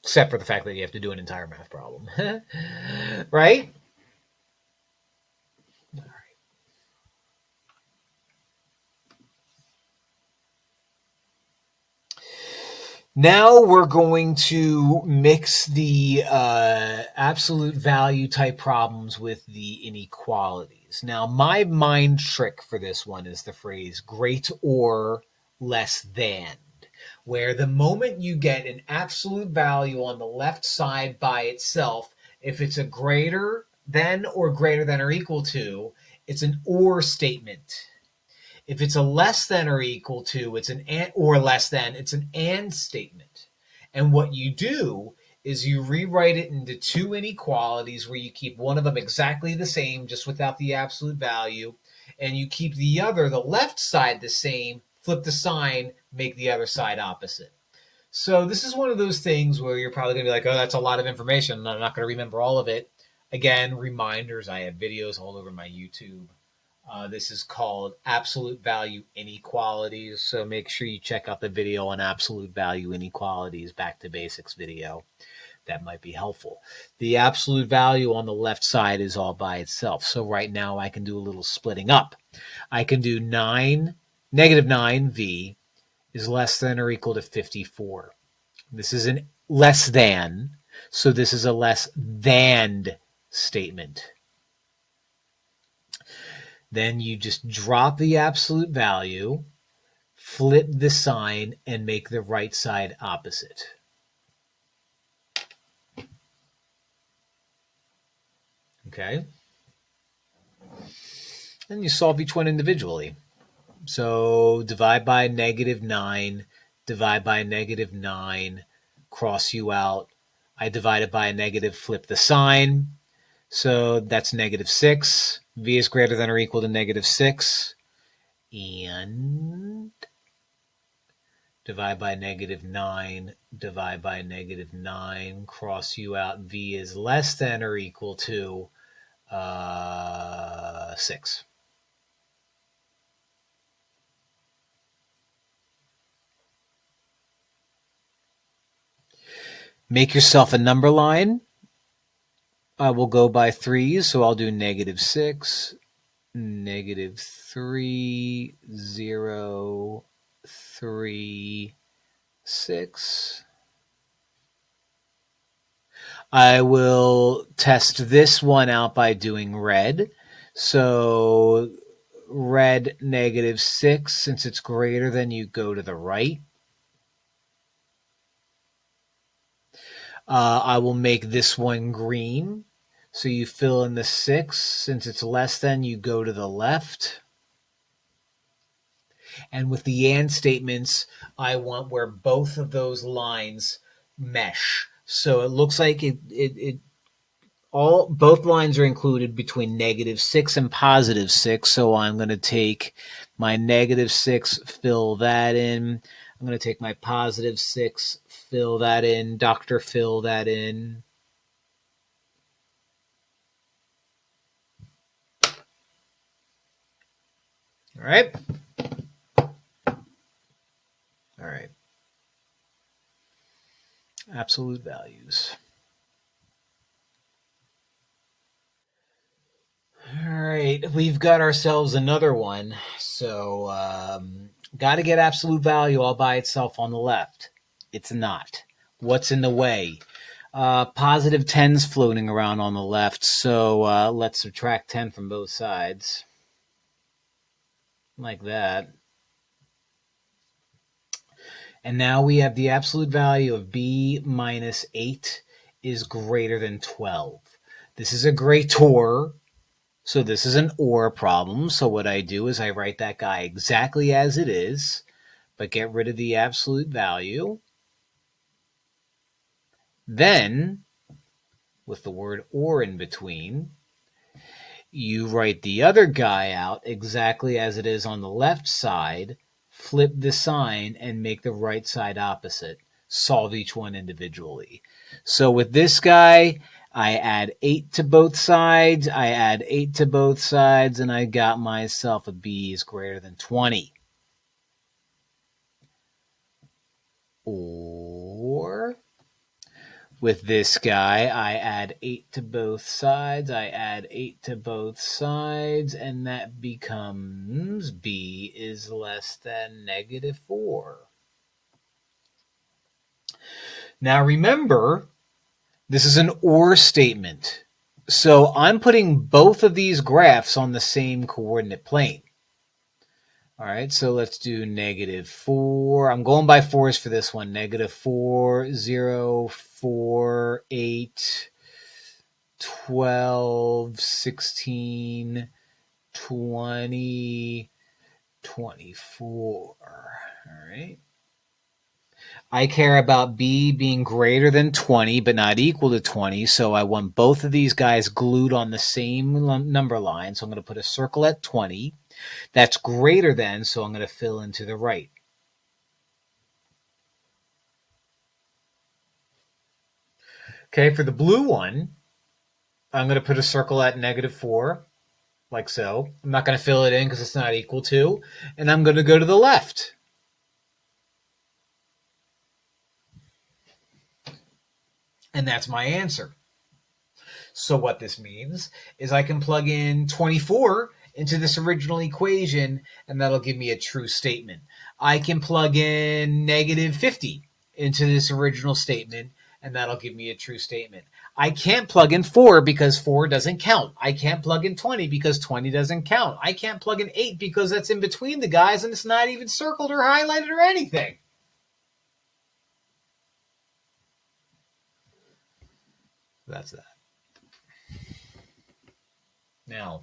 Except for the fact that you have to do an entire math problem. Right? All right. Now we're going to mix the absolute value type problems with the inequalities. Now, my mind trick for this one is the phrase great or less than, where the moment you get an absolute value on the left side by itself, if it's a greater than or equal to, it's an or statement. If it's a less than or equal to, it's an and, or less than, it's an and statement. And what you do is you rewrite it into two inequalities where you keep one of them exactly the same, just without the absolute value, and you keep the other, the left side, the same, flip the sign, make the other side opposite. So this is one of those things where you're probably going to be like, oh, that's a lot of information, and I'm not going to remember all of it. Again, reminders, I have videos all over my YouTube. This is called absolute value inequalities. So make sure you check out the video on absolute value inequalities, back to basics video. That might be helpful. The absolute value on the left side is all by itself. So right now I can do a little splitting up. I can do negative 9v is less than or equal to 54. This is an less than, so this is a less than statement. Then you just drop the absolute value, flip the sign, and make the right side opposite. Okay? And you solve each one individually. So divide by negative 9, divide by negative 9, cross you out. I divide it by a negative, flip the sign. So that's negative 6. V is greater than or equal to negative 6. And divide by negative 9, divide by negative 9, cross you out. V is less than or equal to 6. Make yourself a number line. I will go by threes, so I'll do negative 6, negative 3, 0, 3, 6. I will test this one out by doing red. So red negative 6, since it's greater than, you go to the right. I will make this one green. So you fill in the 6. Since it's less than, you go to the left. And with the and statements, I want where both of those lines mesh. So it looks like both lines are included between negative 6 and positive 6. So I'm going to take my negative 6, fill that in. I'm going to take my positive 6, fill that in. Doctor, fill that in. All right. All right. Absolute values. All right. We've got ourselves another one. So got to get absolute value all by itself on the left. It's not. What's in the way? Positive 10's floating around on the left, so let's subtract 10 from both sides. Like that. And now we have the absolute value of b minus 8 is greater than 12. This is a greater, so this is an or problem. So what I do is I write that guy exactly as it is, but get rid of the absolute value. Then, with the word or in between, you write the other guy out exactly as it is on the left side, flip the sign, and make the right side opposite. Solve each one individually. So with this guy, I add 8 to both sides, I add 8 to both sides, and I got myself a b is greater than 20. Or with this guy, I add 8 to both sides, I add 8 to both sides, and that becomes b is less than negative 4. Now remember, this is an or statement. So I'm putting both of these graphs on the same coordinate plane. All right, so let's do negative 4. I'm going by 4s for this one. Negative 4, 0, 4, 8, 12, 16, 20, 24. All right. I care about b being greater than 20, but not equal to 20, so I want both of these guys glued on the same number line, so I'm going to put a circle at 20. That's greater than, so I'm going to fill in to the right. Okay, for the blue one, I'm going to put a circle at negative 4, like so. I'm not going to fill it in because it's not equal to, and I'm going to go to the left. And that's my answer. So what this means is I can plug in 24 into this original equation, and that'll give me a true statement. I can plug in negative 50 into this original statement, and that'll give me a true statement. I can't plug in 4 because 4 doesn't count. I can't plug in 20 because 20 doesn't count. I can't plug in 8 because that's in between the guys and it's not even circled or highlighted or anything. That's that. Now,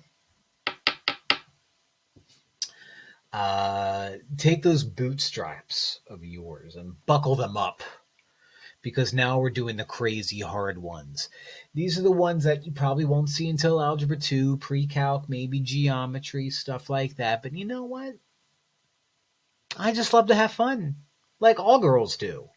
take those bootstraps of yours and buckle them up, because now we're doing the crazy hard ones. These are the ones that you probably won't see until Algebra 2, pre-calc, maybe geometry, stuff like that. But you know what? I just love to have fun, like all girls do.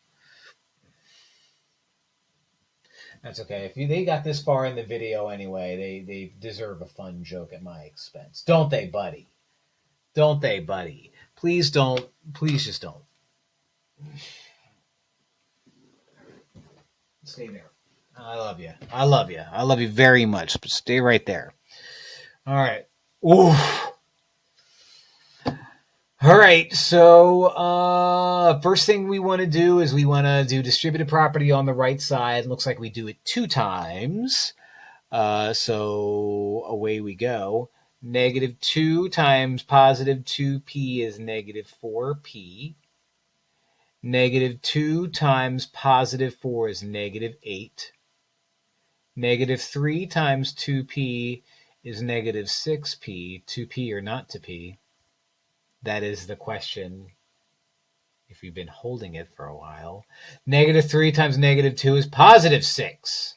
That's okay. If they got this far in the video anyway, they deserve a fun joke at my expense. Don't they, buddy? Don't they, buddy? Please don't. Please just don't. Stay there. I love you. I love you. I love you very much. But stay right there. All right. Ooh. All right. So first thing we want to do is we want to do distributive property on the right side. Looks like we do it 2 times. So away we go. Negative 2 times positive 2p is negative 4p. Negative 2 times positive 4 is negative 8. Negative 3 times 2p is negative 6p. 2p or not to p? That is the question if you've been holding it for a while. Negative 3 times negative 2 is positive 6.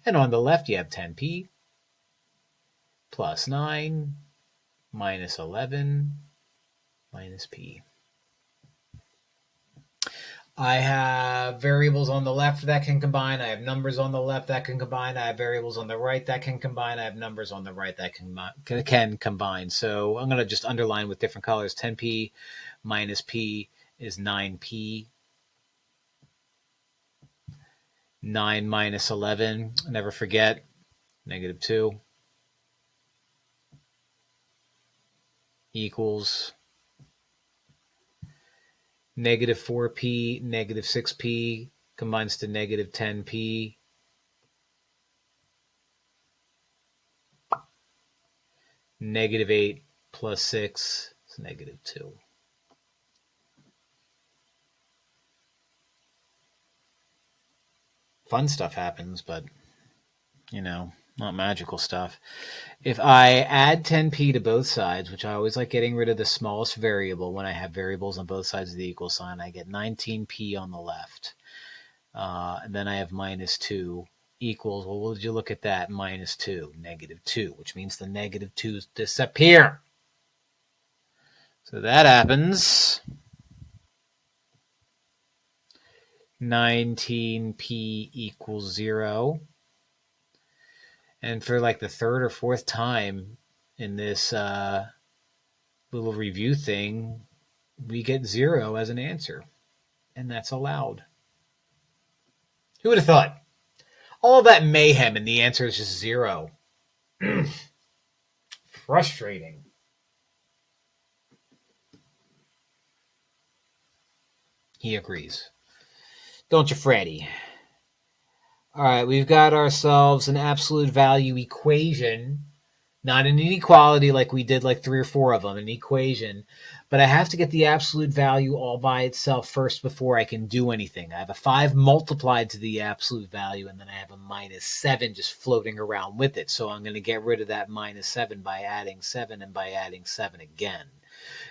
And on the left you have 10p plus 9 minus 11 minus p. I have variables on the left that can combine. I have numbers on the left that can combine. I have variables on the right that can combine. I have numbers on the right that can combine. So I'm going to just underline with different colors. 10p minus p is 9p. 9 minus 11, never forget, negative 2, equals negative 4p, negative 6p combines to negative 10p. Negative 8 plus 6 is negative 2. Fun stuff happens, but, you know, not magical stuff. If I add 10p to both sides, which I always like getting rid of the smallest variable when I have variables on both sides of the equal sign, I get 19p on the left. And then I have minus 2 equals, well, would you look at that? Minus 2, negative 2, which means the negative 2's disappear. So that happens. 19p equals 0. And for like the third or fourth time in this little review thing, we get 0 as an answer. And that's allowed. Who would have thought? All that mayhem and the answer is just 0. Frustrating. He agrees. Don't you, Freddy? All right, we've got ourselves an absolute value equation, not an inequality like we did like 3 or 4 of them, an equation. But I have to get the absolute value all by itself first before I can do anything. I have a 5 multiplied to the absolute value, and then I have a minus 7 just floating around with it. So I'm going to get rid of that minus 7 by adding 7 and by adding 7 again.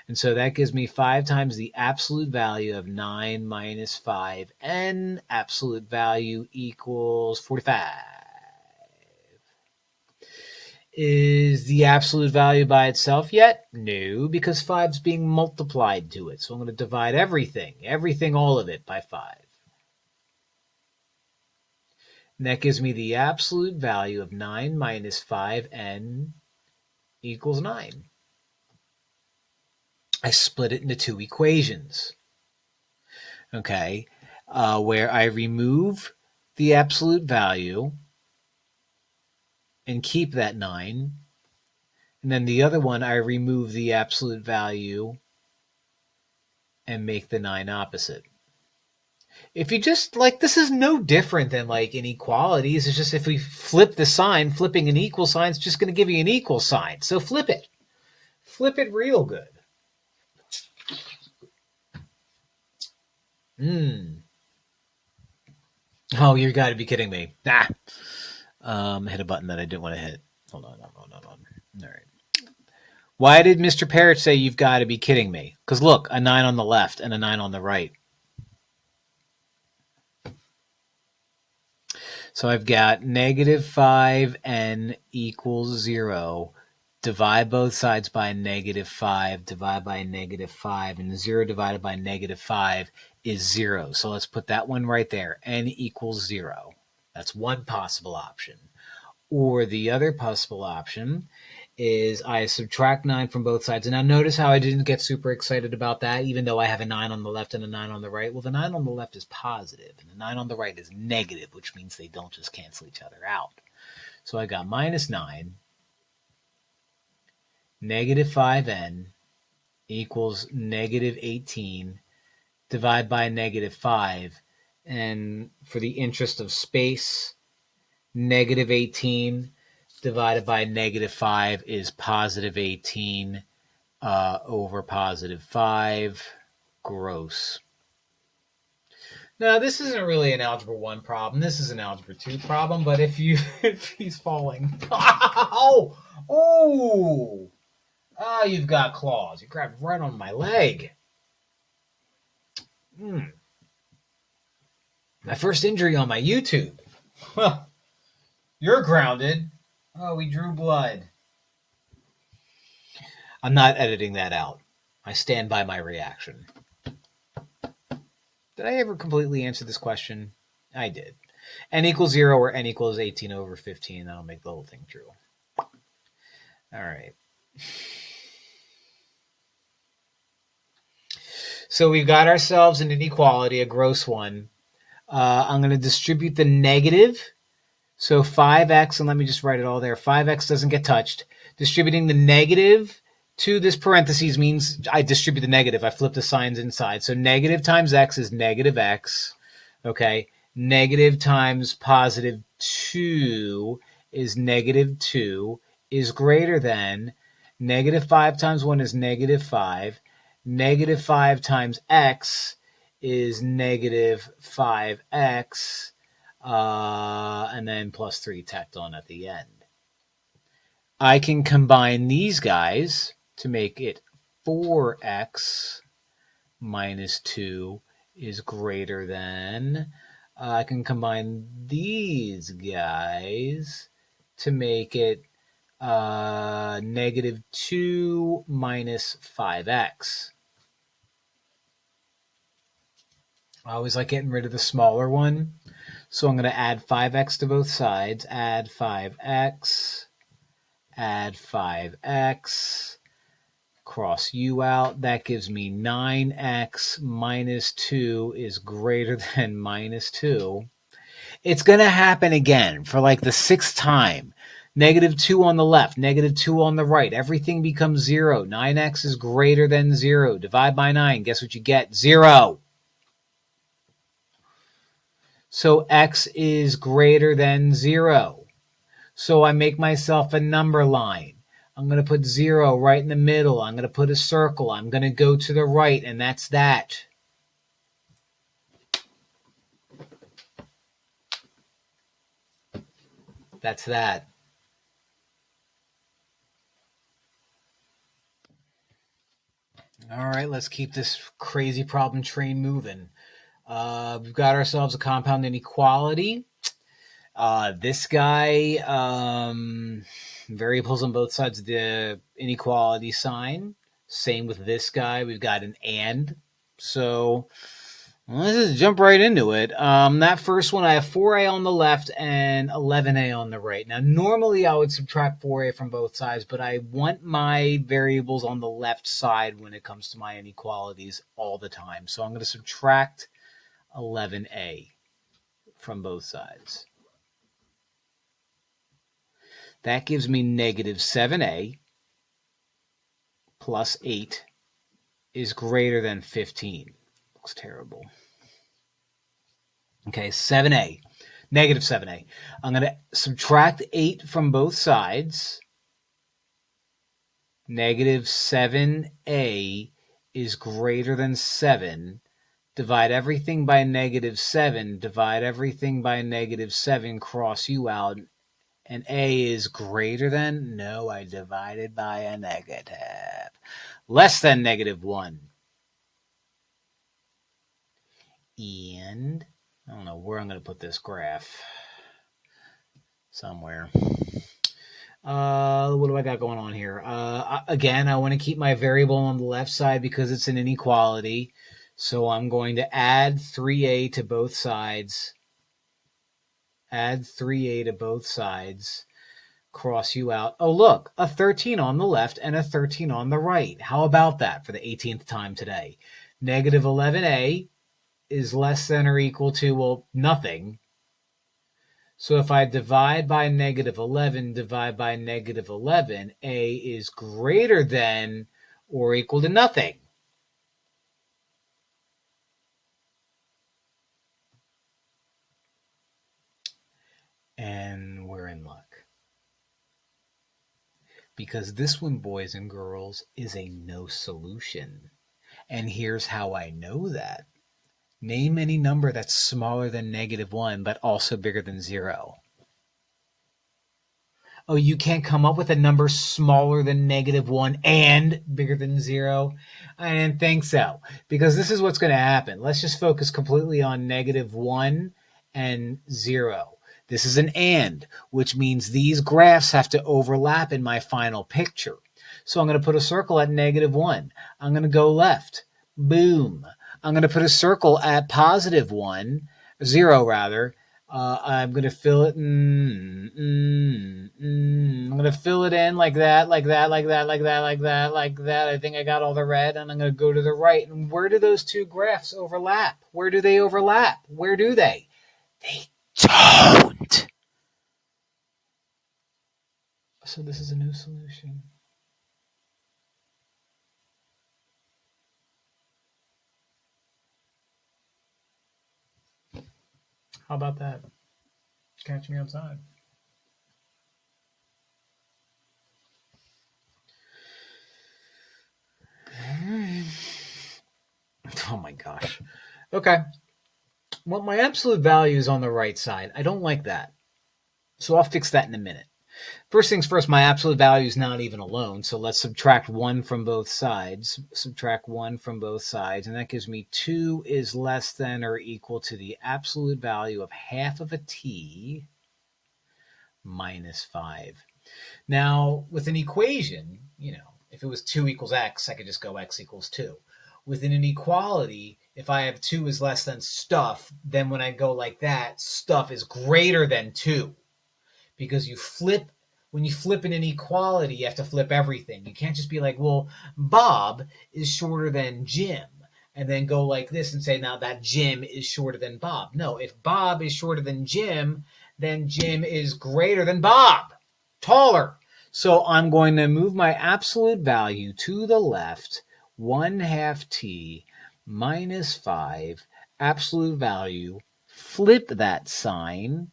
And so that gives me 5 times the absolute value of 9 minus 5, and absolute value equals 45. Is the absolute value by itself yet? No, because 5 is being multiplied to it. So I'm going to divide everything, all of it, by 5. And that gives me the absolute value of 9 minus 5n equals 9. I split it into 2 equations, okay, where I remove the absolute value and keep that 9. And then the other one, I remove the absolute value and make the 9 opposite. If you just, like, this is no different than, like, inequalities. It's just if we flip the sign, flipping an equal sign is just going to give you an equal sign. So flip it. Flip it real good. Oh, you got to be kidding me. Hit a button that I didn't want to hit. Hold on. All right. Why did Mr. Perich say you've got to be kidding me? Because look, a 9 on the left and a 9 on the right. So I've got negative 5n equals 0. Divide both sides by negative 5. Divide by negative 5. And 0 divided by negative 5 is 0. So let's put that one right there. N equals 0. That's one possible option. Or the other possible option is I subtract 9 from both sides. And now notice how I didn't get super excited about that, even though I have a 9 on the left and a 9 on the right. Well, the 9 on the left is positive, and the 9 on the right is negative, which means they don't just cancel each other out. So I got minus 9, negative 5n equals negative 18, divide by negative 5. And for the interest of space, negative 18 divided by negative 5 is positive 18 over positive 5. Gross. Now, this isn't really an Algebra 1 problem. This is an Algebra 2 problem, but if he's falling. Oh, you've got claws. You grabbed right on my leg. My first injury on my YouTube. Well, you're grounded. Oh, we drew blood. I'm not editing that out. I stand by my reaction. Did I ever completely answer this question? I did. N equals 0 or n equals 18 over 15. That'll make the whole thing true. All right. So we've got ourselves an inequality, a gross one. I'm going to distribute the negative. So 5x, and let me just write it all there. 5x doesn't get touched. Distributing the negative to this parentheses means I distribute the negative. I flip the signs inside. So negative times x is negative x. Okay. negative times positive 2 is negative 2 is greater than negative 5 times 1 is negative 5. Negative 5 times x is negative 5x, and then plus 3 tacked on at the end. I can combine these guys to make it 4x minus 2 is greater than. I can combine these guys to make it negative 2 minus 5x. I always like getting rid of the smaller one. So I'm going to add 5x to both sides, add 5x, add 5x, cross u out. That gives me 9x minus 2 is greater than minus 2. It's going to happen again for like the 6th time. Negative 2 on the left, negative 2 on the right. Everything becomes 0. 9x is greater than 0. Divide by 9. Guess what you get? 0. So x is greater than 0. So I make myself a number line. I'm going to put 0 right in the middle. I'm going to put a circle. I'm going to go to the right, and that's that. That's that. All right, let's keep this crazy problem train moving. We've got ourselves a compound inequality. This guy, variables on both sides of the inequality sign. Same with this guy. We've got an and. So let's just jump right into it. That first one, I have 4a on the left and 11a on the right. Now, normally I would subtract 4a from both sides, but I want my variables on the left side when it comes to my inequalities all the time. So I'm going to subtract 11a from both sides. That gives me negative 7a plus 8 is greater than 15. Looks terrible. Okay, 7a, negative 7a. I'm going to subtract 8 from both sides. Negative 7a is greater than 7. Divide everything by negative 7. Divide everything by negative 7. Cross u out. And a is greater than? No, I divided by a negative. Less than negative 1. And I don't know where I'm going to put this graph. Somewhere. What do I got going on here? Again, I want to keep my variable on the left side because it's an inequality. So I'm going to add 3a to both sides. Add 3a to both sides. Cross you out. Oh, look, a 13 on the left and a 13 on the right. How about that for the 18th time today? Negative 11a is less than or equal to, well, nothing. So if I divide by negative 11, divide by negative 11, a is greater than or equal to nothing. And we're in luck. Because this one, boys and girls, is a no solution. And here's how I know that. Name any number that's smaller than negative 1, but also bigger than 0. Oh, you can't come up with a number smaller than negative 1 and bigger than 0? I didn't think so, because this is what's going to happen. Let's just focus completely on negative 1 and 0. This is an and, which means these graphs have to overlap in my final picture. So I'm going to put a circle at negative 1. I'm going to go left. Boom. I'm going to put a circle at positive 1, 0 rather. I'm going to fill it in. I'm going to fill it in like that, like that, like that, like that, like that, like that. I think I got all the red, and I'm going to go to the right. And where do those two graphs overlap? Where do they overlap? Where do they? They don't. So this is a new solution. How about that? Catch me outside. Oh my gosh. Okay. Well, my absolute value is on the right side. I don't like that. So I'll fix that in a minute. First things first, my absolute value is not even alone. So let's subtract 1 from both sides. Subtract 1 from both sides. And that gives me 2 is less than or equal to the absolute value of half of a t minus 5. Now, with an equation, if it was 2 equals x, I could just go x equals 2. With an inequality, if I have 2 is less than stuff, then when I go like that, stuff is greater than 2. Because when you flip an inequality, you have to flip everything. You can't just be like, well, Bob is shorter than Jim, and then go like this and say, now that Jim is shorter than Bob. No, if Bob is shorter than Jim, then Jim is greater than Bob, taller. So I'm going to move my absolute value to the left, 1/2 t minus 5, absolute value, flip that sign,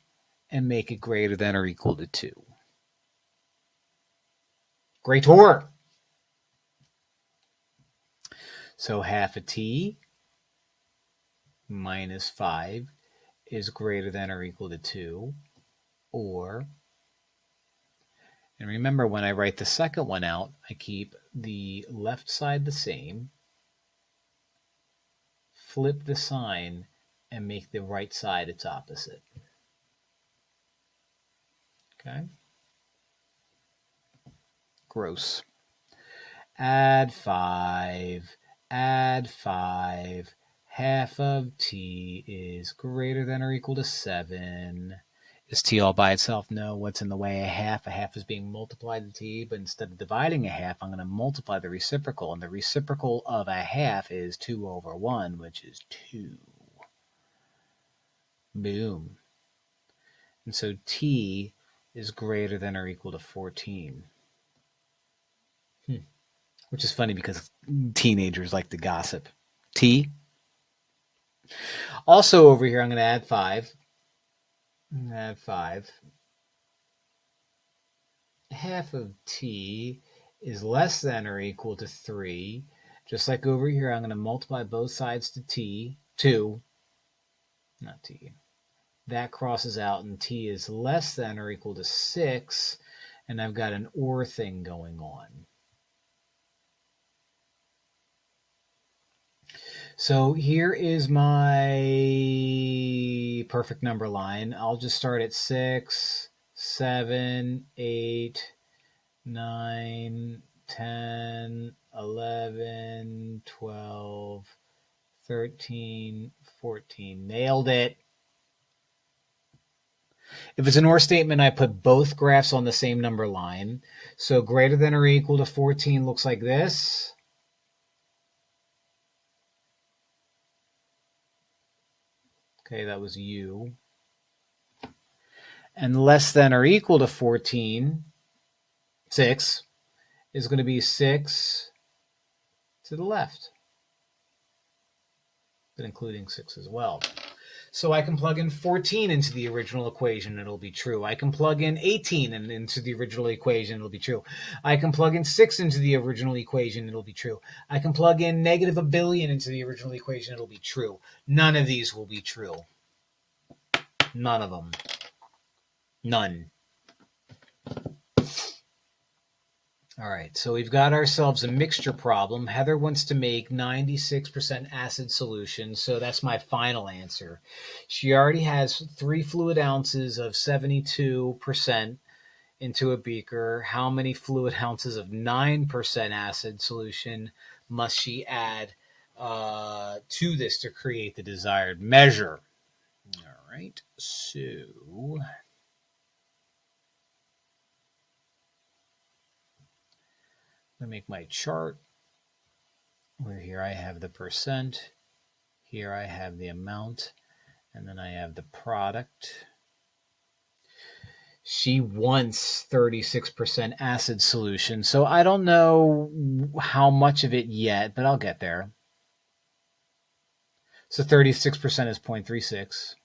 and make it greater than or equal to 2. Greater. So 1/2 a t minus 5 is greater than or equal to 2. Or, and remember when I write the second one out, I keep the left side the same, flip the sign, and make the right side its opposite. Okay? Gross. Add 5, add 5, half of t is greater than or equal to 7. Is t all by itself? No. What's in the way? A half. A half is being multiplied to t, but instead of dividing a half, I'm going to multiply the reciprocal, and the reciprocal of a half is 2 over 1, which is 2. Boom. And so t is greater than or equal to 14. Which is funny because teenagers like to gossip. T. Also over here, I'm going to add 5. Add 5. Half of t is less than or equal to 3. Just like over here, I'm going to multiply both sides to t. 2. Not t. That crosses out, and t is less than or equal to 6. And I've got an or thing going on. So here is my perfect number line. I'll just start at 6, 7, 8, 9, 10, 11, 12, 13, 14. Nailed it. If it's an or statement, I put both graphs on the same number line. So greater than or equal to 14 looks like this. Okay, that was U. And less than or equal to 14, 6, is going to be 6 to the left, but including 6 as well. So I can plug in 14 into the original equation, and it'll be true. I can plug in 18 into the original equation, it'll be true. I can plug in 6 into the original equation, it'll be true. I can plug in negative a billion into the original equation, it'll be true. None of these will be true. None of them. None. All right, so we've got ourselves a mixture problem. Heather wants to make 96% acid solution, so that's my final answer. She already has 3 fluid ounces of 72% into a beaker. How many fluid ounces of 9% acid solution must she add to this to create the desired measure? All right, so I'm going to make my chart where here I have the percent, here I have the amount, and then I have the product. She wants 36% acid solution, so I don't know how much of it yet, but I'll get there. So 36% is 0.36.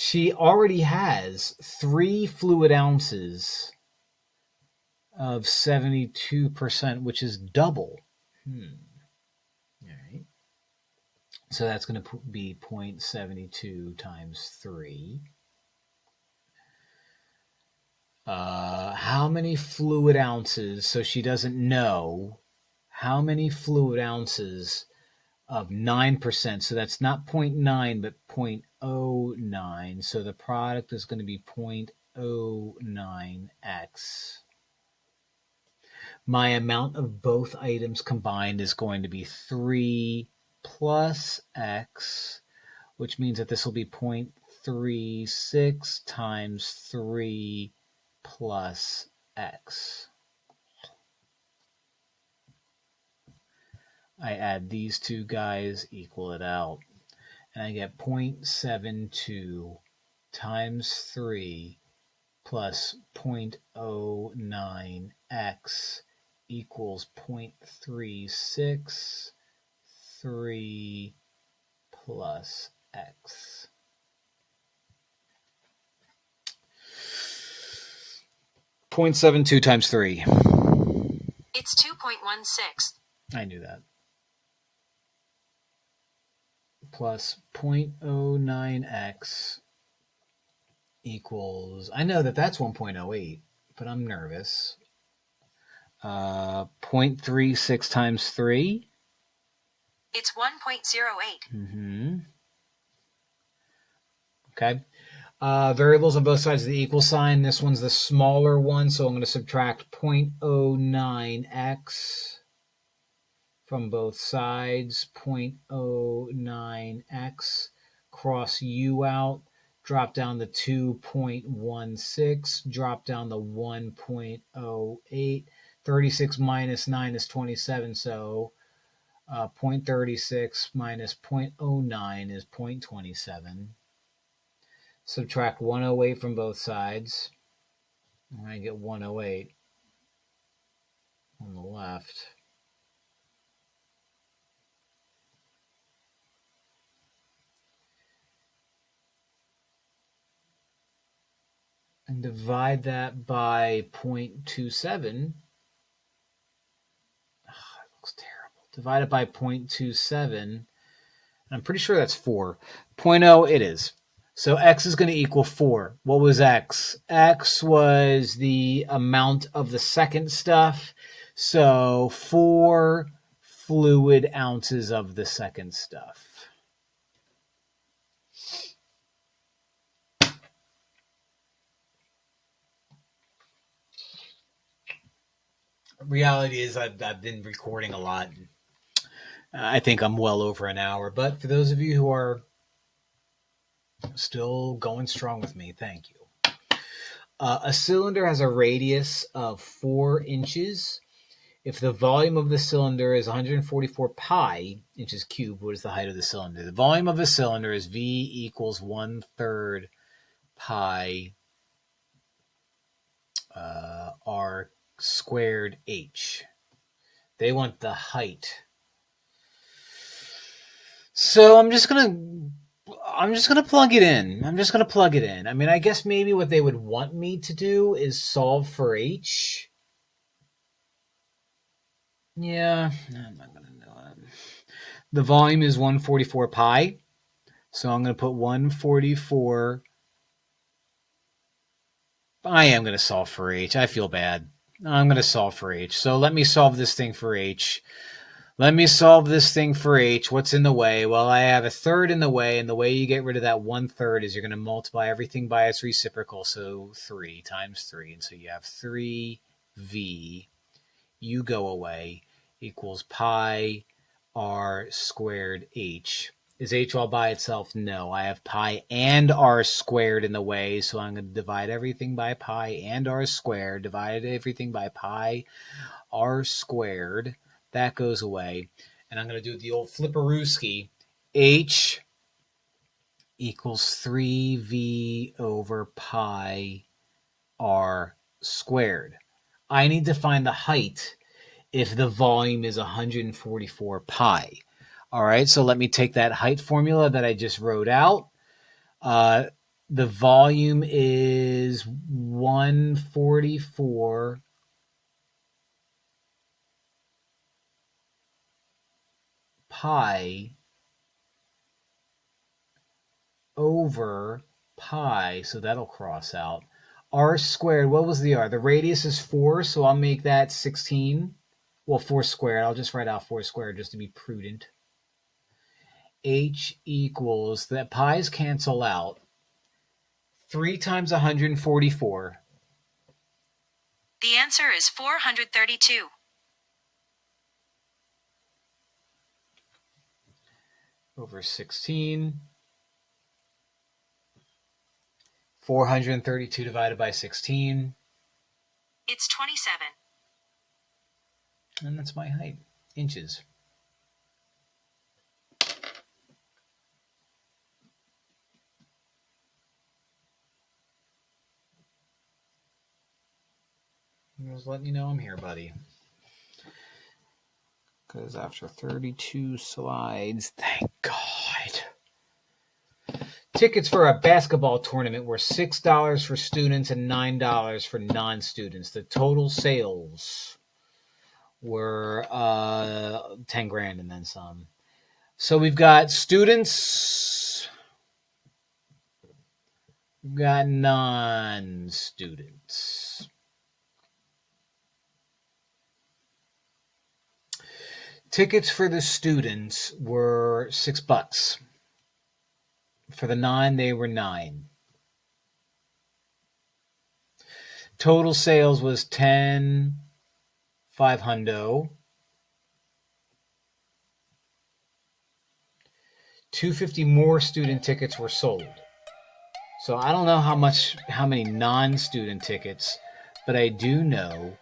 She already has 3 fluid ounces of 72%, which is double. All right. So that's going to be 0.72 times 3. How many fluid ounces? So she doesn't know how many fluid ounces of 9%. So that's not 0.9, but 0.09. So the product is going to be 0.09x. My amount of both items combined is going to be 3 plus x, which means that this will be 0.36 times 3 plus x. I add these two guys, equal it out, and I get 0.72 times 3 plus 0.09x equals 0.36 3 plus x. Point 0.72 times 3. It's 2.16. I knew that. Plus 0.09x equals, I know that that's 1.08, but I'm nervous. 0.36 times 3. It's 1.08. Okay. Variables on both sides of the equal sign. This one's the smaller one, so I'm going to subtract 0.09x from both sides. 0.09x, cross u out, drop down the 2.16, drop down the 1.08. 36 minus 9 is 27, so 0.36 minus 0.09 is 0.27. Subtract 108 from both sides, and I get 108 on the left. And divide that by 0.27. Oh, it looks terrible. Divide it by 0.27. I'm pretty sure that's 4. 0.0 it is. So x is going to equal 4. What was x? X was the amount of the second stuff. So 4 fluid ounces of the second stuff. Reality is I've been recording a lot. I think I'm well over an hour. But for those of you who are still going strong with me, thank you. A cylinder has a radius of 4 inches. If the volume of the cylinder is 144 pi inches cubed, what is the height of the cylinder? The volume of a cylinder is V equals 1/3 pi r squared h. They want the height. So I'm just gonna plug it in. I mean, I guess maybe what they would want me to do is solve for h. Yeah, I'm not gonna do it. The volume is 144 pi, so I'm gonna put 144. I am gonna solve for h. I feel bad. I'm gonna solve for h. So let me solve this thing for h. What's in the way? Well, I have a third in the way, and the way you get rid of that 1/3 is you're going to multiply everything by its reciprocal, so 3 times 3. And so you have 3v, you go away, equals pi r squared h. Is h all by itself? No. I have pi and r squared in the way, so I'm going to divide everything by pi and r squared, divide everything by pi r squared. That goes away. And I'm going to do the old flipperooski. H equals 3v over pi r squared. I need to find the height if the volume is 144 pi. All right, so let me take that height formula that I just wrote out. The volume is 144 pi over pi, so that'll cross out. R squared, what was the R? The radius is 4, so I'll make that 16. Well, 4 squared. I'll just write out 4 squared just to be prudent. H equals, that pi's cancel out. 3 times 144. The answer is 432. Over 16. 432 divided by 16. It's 27. And that's my height. Inches. I'm just letting you know I'm here, buddy. Because after 32 slides, thank God. Tickets for a basketball tournament were $6 for students and $9 for non-students. The total sales were 10 grand and then some. So we've got students, we've got non-students. Tickets for the students were $6. For the non, they were $9. Total sales was $10,500. $250 more student tickets were sold. So I don't know how many non-student tickets, but I do know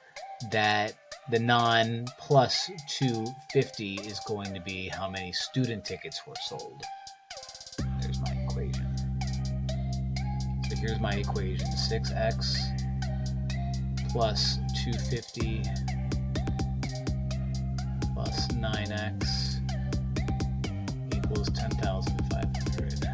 that the non plus 250 is going to be how many student tickets were sold. There's my equation. So here's my equation. 6x plus 250 plus 9x equals 10,500.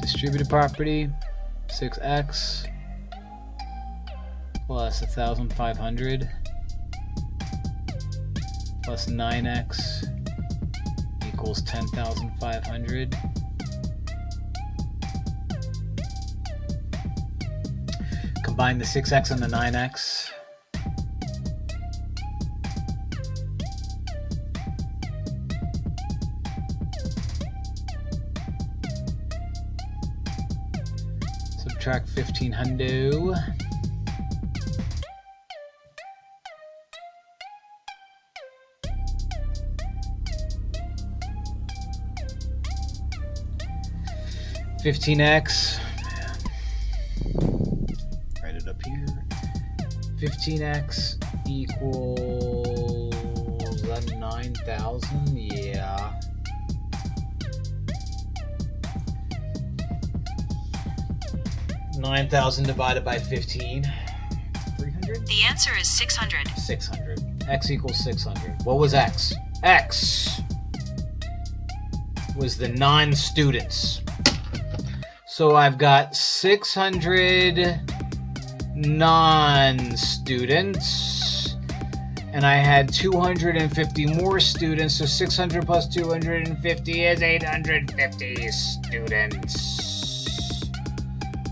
Distributive property, 6x plus 1,500 plus 9x equals 10,500. Combine the 6x and the 9x. Subtract 1,500. $15x. Write it up here. 15x equals 9,000. Yeah. $9,000 divided by 15. 300? The answer is 600. 600. X equals 600. What was X? X was the non-students. So I've got 600 non-students, and I had 250 more students, so 600 plus 250 is 850 students.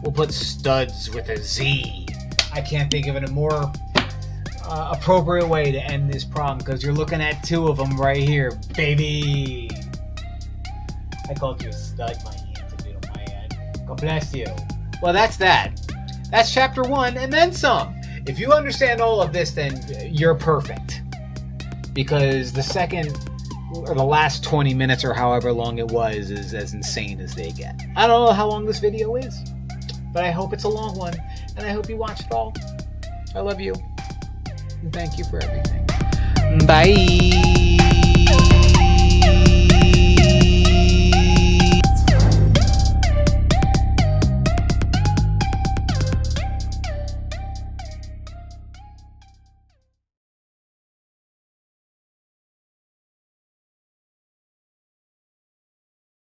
We'll put studs with a Z. I can't think of a more appropriate way to end this problem, because you're looking at two of them right here, baby. I called you a stud, my hands, if you don't mind. God bless you. Well, that's that. That's chapter 1 and then some. If you understand all of this, then you're perfect. Because the second or the last 20 minutes or however long it was is as insane as they get. I don't know how long this video is, but I hope it's a long one, and I hope you watch it all. I love you, and thank you for everything. Bye.